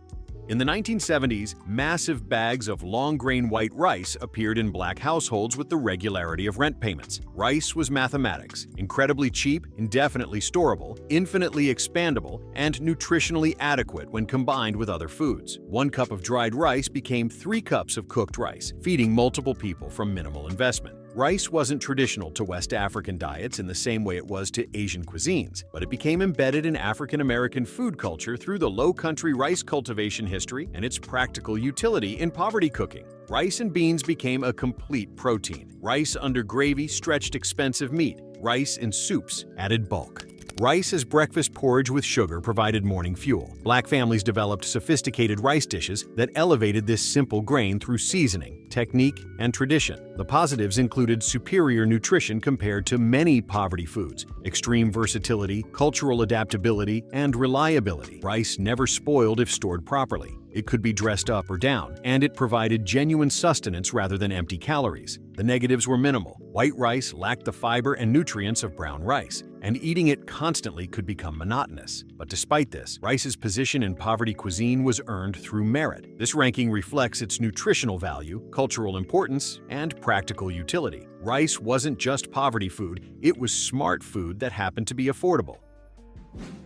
In the 1970s, massive bags of long-grain white rice appeared in Black households with the regularity of rent payments. Rice was mathematics, incredibly cheap, indefinitely storable, infinitely expandable, and nutritionally adequate when combined with other foods. 1 cup of dried rice became 3 cups of cooked rice, feeding multiple people from minimal investment. Rice wasn't traditional to West African diets in the same way it was to Asian cuisines, but it became embedded in African-American food culture through the low-country rice cultivation history and its practical utility in poverty cooking. Rice and beans became a complete protein. Rice under gravy stretched expensive meat. Rice in soups added bulk. Rice as breakfast porridge with sugar provided morning fuel. Black families developed sophisticated rice dishes that elevated this simple grain through seasoning, technique, and tradition. The positives included superior nutrition compared to many poverty foods, extreme versatility, cultural adaptability, and reliability. Rice never spoiled if stored properly. It could be dressed up or down, and it provided genuine sustenance rather than empty calories. The negatives were minimal. White rice lacked the fiber and nutrients of brown rice, and eating it constantly could become monotonous. But despite this, rice's position in poverty cuisine was earned through merit. This ranking reflects its nutritional value, cultural importance, and practical utility. Rice wasn't just poverty food, it was smart food that happened to be affordable.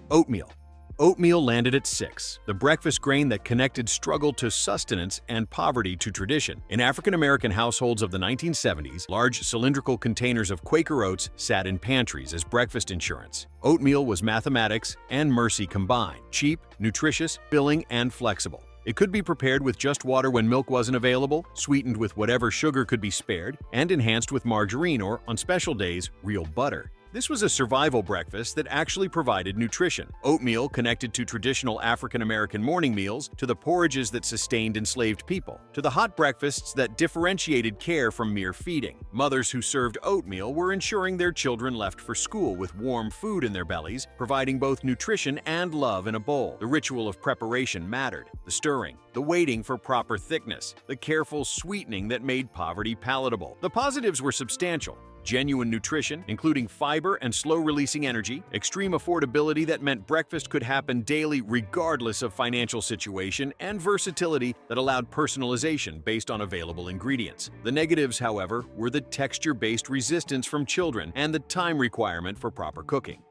Oatmeal. Oatmeal landed at 6, the breakfast grain that connected struggle to sustenance and poverty to tradition. In African-American households of the 1970s, large cylindrical containers of Quaker oats sat in pantries as breakfast insurance. Oatmeal was mathematics and mercy combined, cheap, nutritious, filling, and flexible. It could be prepared with just water when milk wasn't available, sweetened with whatever sugar could be spared, and enhanced with margarine or, on special days, real butter. This was a survival breakfast that actually provided nutrition. Oatmeal connected to traditional African American morning meals, to the porridges that sustained enslaved people, to the hot breakfasts that differentiated care from mere feeding. Mothers who served oatmeal were ensuring their children left for school with warm food in their bellies, providing both nutrition and love in a bowl. The ritual of preparation mattered. The stirring, the waiting for proper thickness, the careful sweetening that made poverty palatable. The positives were substantial. Genuine nutrition, including fiber and slow-releasing energy, extreme affordability that meant breakfast could happen daily regardless of financial situation, and versatility that allowed personalization based on available ingredients. The negatives, however, were the texture-based resistance from children and the time requirement for proper cooking.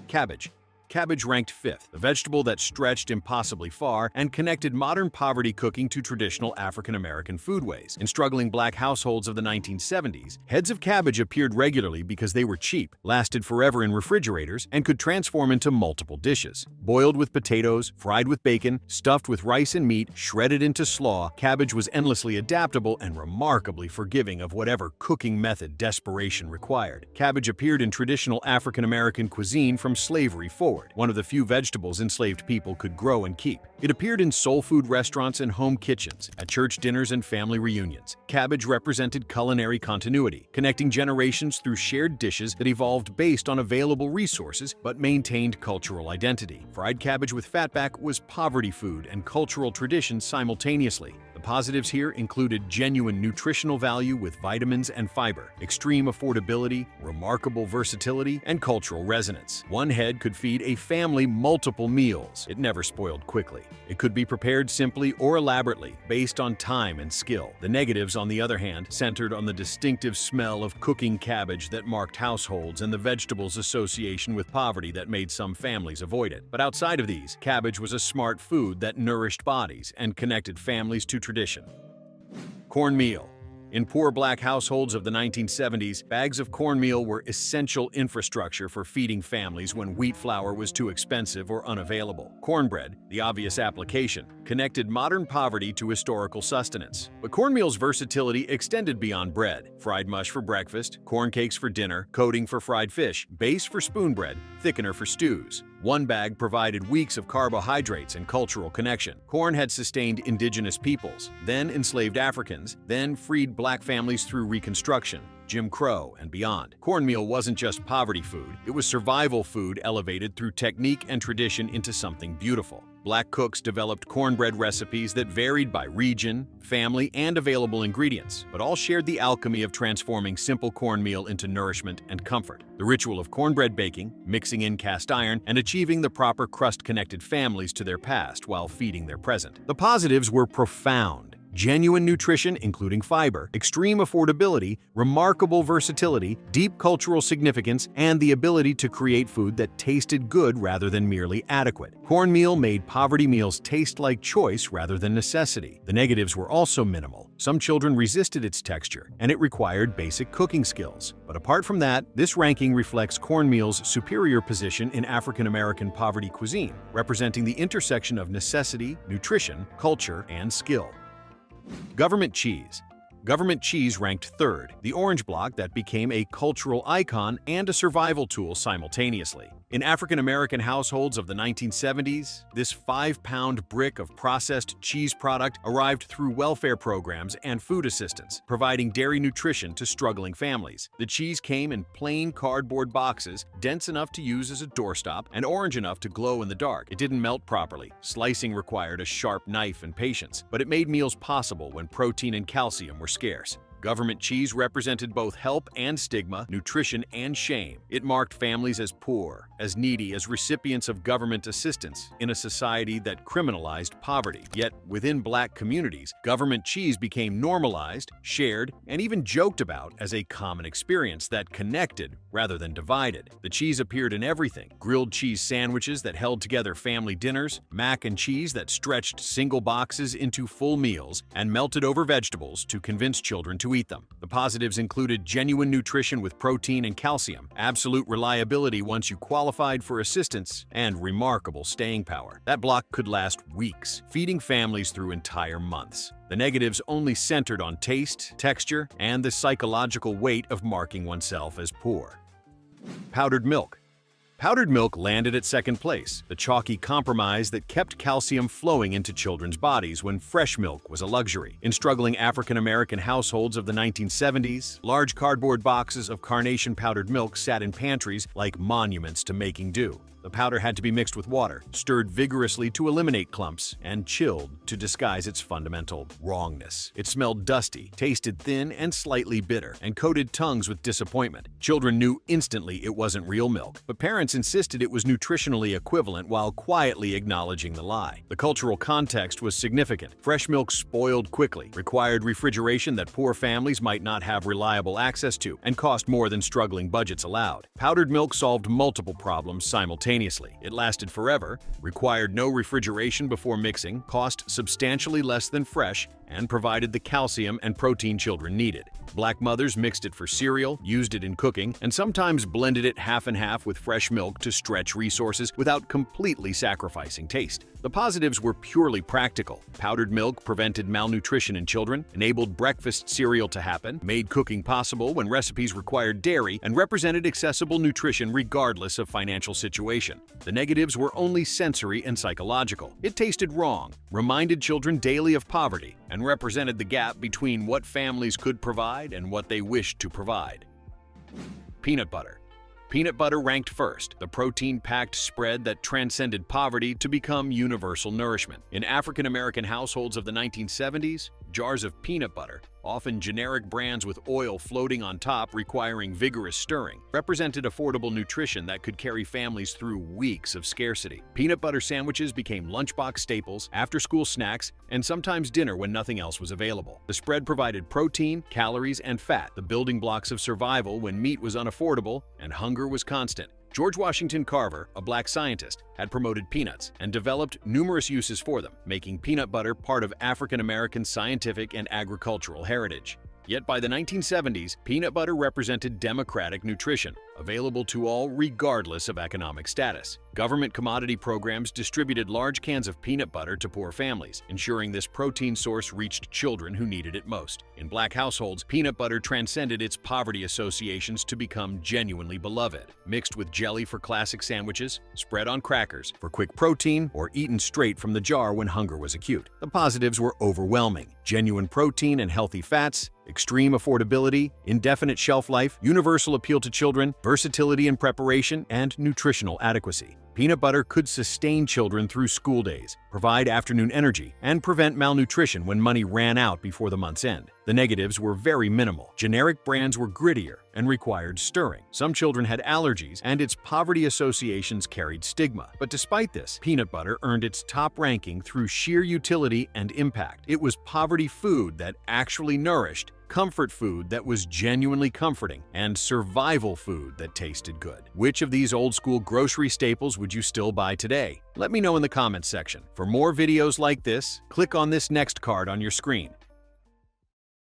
Cabbage. Cabbage ranked 5th, a vegetable that stretched impossibly far and connected modern poverty cooking to traditional African American foodways. In struggling Black households of the 1970s, heads of cabbage appeared regularly because they were cheap, lasted forever in refrigerators, and could transform into multiple dishes. Boiled with potatoes, fried with bacon, stuffed with rice and meat, shredded into slaw, cabbage was endlessly adaptable and remarkably forgiving of whatever cooking method desperation required. Cabbage appeared in traditional African American cuisine from slavery forward, one of the few vegetables enslaved people could grow and keep. It appeared in soul food restaurants and home kitchens, at church dinners and family reunions. Cabbage represented culinary continuity, connecting generations through shared dishes that evolved based on available resources but maintained cultural identity. Fried cabbage with fatback was poverty food and cultural tradition simultaneously. The positives here included genuine nutritional value with vitamins and fiber, extreme affordability, remarkable versatility, and cultural resonance. One head could feed a family multiple meals. It never spoiled quickly. It could be prepared simply or elaborately, based on time and skill. The negatives, on the other hand, centered on the distinctive smell of cooking cabbage that marked households and the vegetable's association with poverty that made some families avoid it. But outside of these, cabbage was a smart food that nourished bodies and connected families to tradition. Cornmeal. In poor Black households of the 1970s, bags of cornmeal were essential infrastructure for feeding families when wheat flour was too expensive or unavailable. Cornbread, the obvious application, connected modern poverty to historical sustenance. But cornmeal's versatility extended beyond bread. Fried mush for breakfast, corn cakes for dinner, coating for fried fish, base for spoon bread, thickener for stews. One bag provided weeks of carbohydrates and cultural connection. Corn had sustained indigenous peoples, then enslaved Africans, then freed Black families through Reconstruction, Jim Crow, and beyond. Cornmeal wasn't just poverty food, it was survival food elevated through technique and tradition into something beautiful. Black cooks developed cornbread recipes that varied by region, family, and available ingredients, but all shared the alchemy of transforming simple cornmeal into nourishment and comfort. The ritual of cornbread baking, mixing in cast iron, and achieving the proper crust connected families to their past while feeding their present. The positives were profound. Genuine nutrition, including fiber, extreme affordability, remarkable versatility, deep cultural significance, and the ability to create food that tasted good rather than merely adequate. Cornmeal made poverty meals taste like choice rather than necessity. The negatives were also minimal. Some children resisted its texture, and it required basic cooking skills. But apart from that, this ranking reflects cornmeal's superior position in African American poverty cuisine, representing the intersection of necessity, nutrition, culture, and skill. Government cheese. Government cheese ranked 3rd, the orange block that became a cultural icon and a survival tool simultaneously. In African American households of the 1970s, this 5-pound brick of processed cheese product arrived through welfare programs and food assistance, providing dairy nutrition to struggling families. The cheese came in plain cardboard boxes, dense enough to use as a doorstop and orange enough to glow in the dark. It didn't melt properly. Slicing required a sharp knife and patience, but it made meals possible when protein and calcium were scarce. Government cheese represented both help and stigma, nutrition and shame. It marked families as poor, as needy, as recipients of government assistance in a society that criminalized poverty. Yet, within Black communities, government cheese became normalized, shared, and even joked about as a common experience that connected rather than divided. The cheese appeared in everything: grilled cheese sandwiches that held together family dinners, mac and cheese that stretched single boxes into full meals, and melted over vegetables to convince children to eat them. The positives included genuine nutrition with protein and calcium, absolute reliability once you qualified for assistance, and remarkable staying power. That block could last weeks, feeding families through entire months. The negatives only centered on taste, texture, and the psychological weight of marking oneself as poor. Powdered milk. Powdered milk landed at second place, the chalky compromise that kept calcium flowing into children's bodies when fresh milk was a luxury. In struggling African-American households of the 1970s, large cardboard boxes of carnation powdered milk sat in pantries like monuments to making do. The powder had to be mixed with water, stirred vigorously to eliminate clumps, and chilled to disguise its fundamental wrongness. It smelled dusty, tasted thin and slightly bitter, and coated tongues with disappointment. Children knew instantly it wasn't real milk, but parents insisted it was nutritionally equivalent while quietly acknowledging the lie. The cultural context was significant. Fresh milk spoiled quickly, required refrigeration that poor families might not have reliable access to, and cost more than struggling budgets allowed. Powdered milk solved multiple problems simultaneously. It lasted forever, required no refrigeration before mixing, cost substantially less than fresh, and provided the calcium and protein children needed. Black mothers mixed it for cereal, used it in cooking, and sometimes blended it half and half with fresh milk to stretch resources without completely sacrificing taste. The positives were purely practical. Powdered milk prevented malnutrition in children, enabled breakfast cereal to happen, made cooking possible when recipes required dairy, and represented accessible nutrition regardless of financial situation. The negatives were only sensory and psychological. It tasted wrong, reminded children daily of poverty, and represented the gap between what families could provide and what they wished to provide. Peanut butter. Peanut butter ranked first, the protein-packed spread that transcended poverty to become universal nourishment. In African-American households of the 1970s, jars of peanut butter, often generic brands with oil floating on top requiring vigorous stirring, represented affordable nutrition that could carry families through weeks of scarcity. Peanut butter sandwiches became lunchbox staples, after-school snacks, and sometimes dinner when nothing else was available. The spread provided protein, calories, and fat, the building blocks of survival when meat was unaffordable and hunger was constant. George Washington Carver, a black scientist, had promoted peanuts and developed numerous uses for them, making peanut butter part of African American scientific and agricultural heritage. Yet by the 1970s, peanut butter represented democratic nutrition, available to all regardless of economic status. Government commodity programs distributed large cans of peanut butter to poor families, ensuring this protein source reached children who needed it most. In black households, peanut butter transcended its poverty associations to become genuinely beloved. Mixed with jelly for classic sandwiches, spread on crackers for quick protein, or eaten straight from the jar when hunger was acute. The positives were overwhelming: genuine protein and healthy fats, extreme affordability, indefinite shelf life, universal appeal to children, versatility in preparation, and nutritional adequacy. Peanut butter could sustain children through school days, provide afternoon energy, and prevent malnutrition when money ran out before the month's end. The negatives were very minimal. Generic brands were grittier and required stirring. Some children had allergies, and its poverty associations carried stigma. But despite this, peanut butter earned its top ranking through sheer utility and impact. It was poverty food that actually nourished, comfort food that was genuinely comforting, and survival food that tasted good. Which of these old-school grocery staples would you still buy today? Let me know in the comments section. For more videos like this, click on this next card on your screen.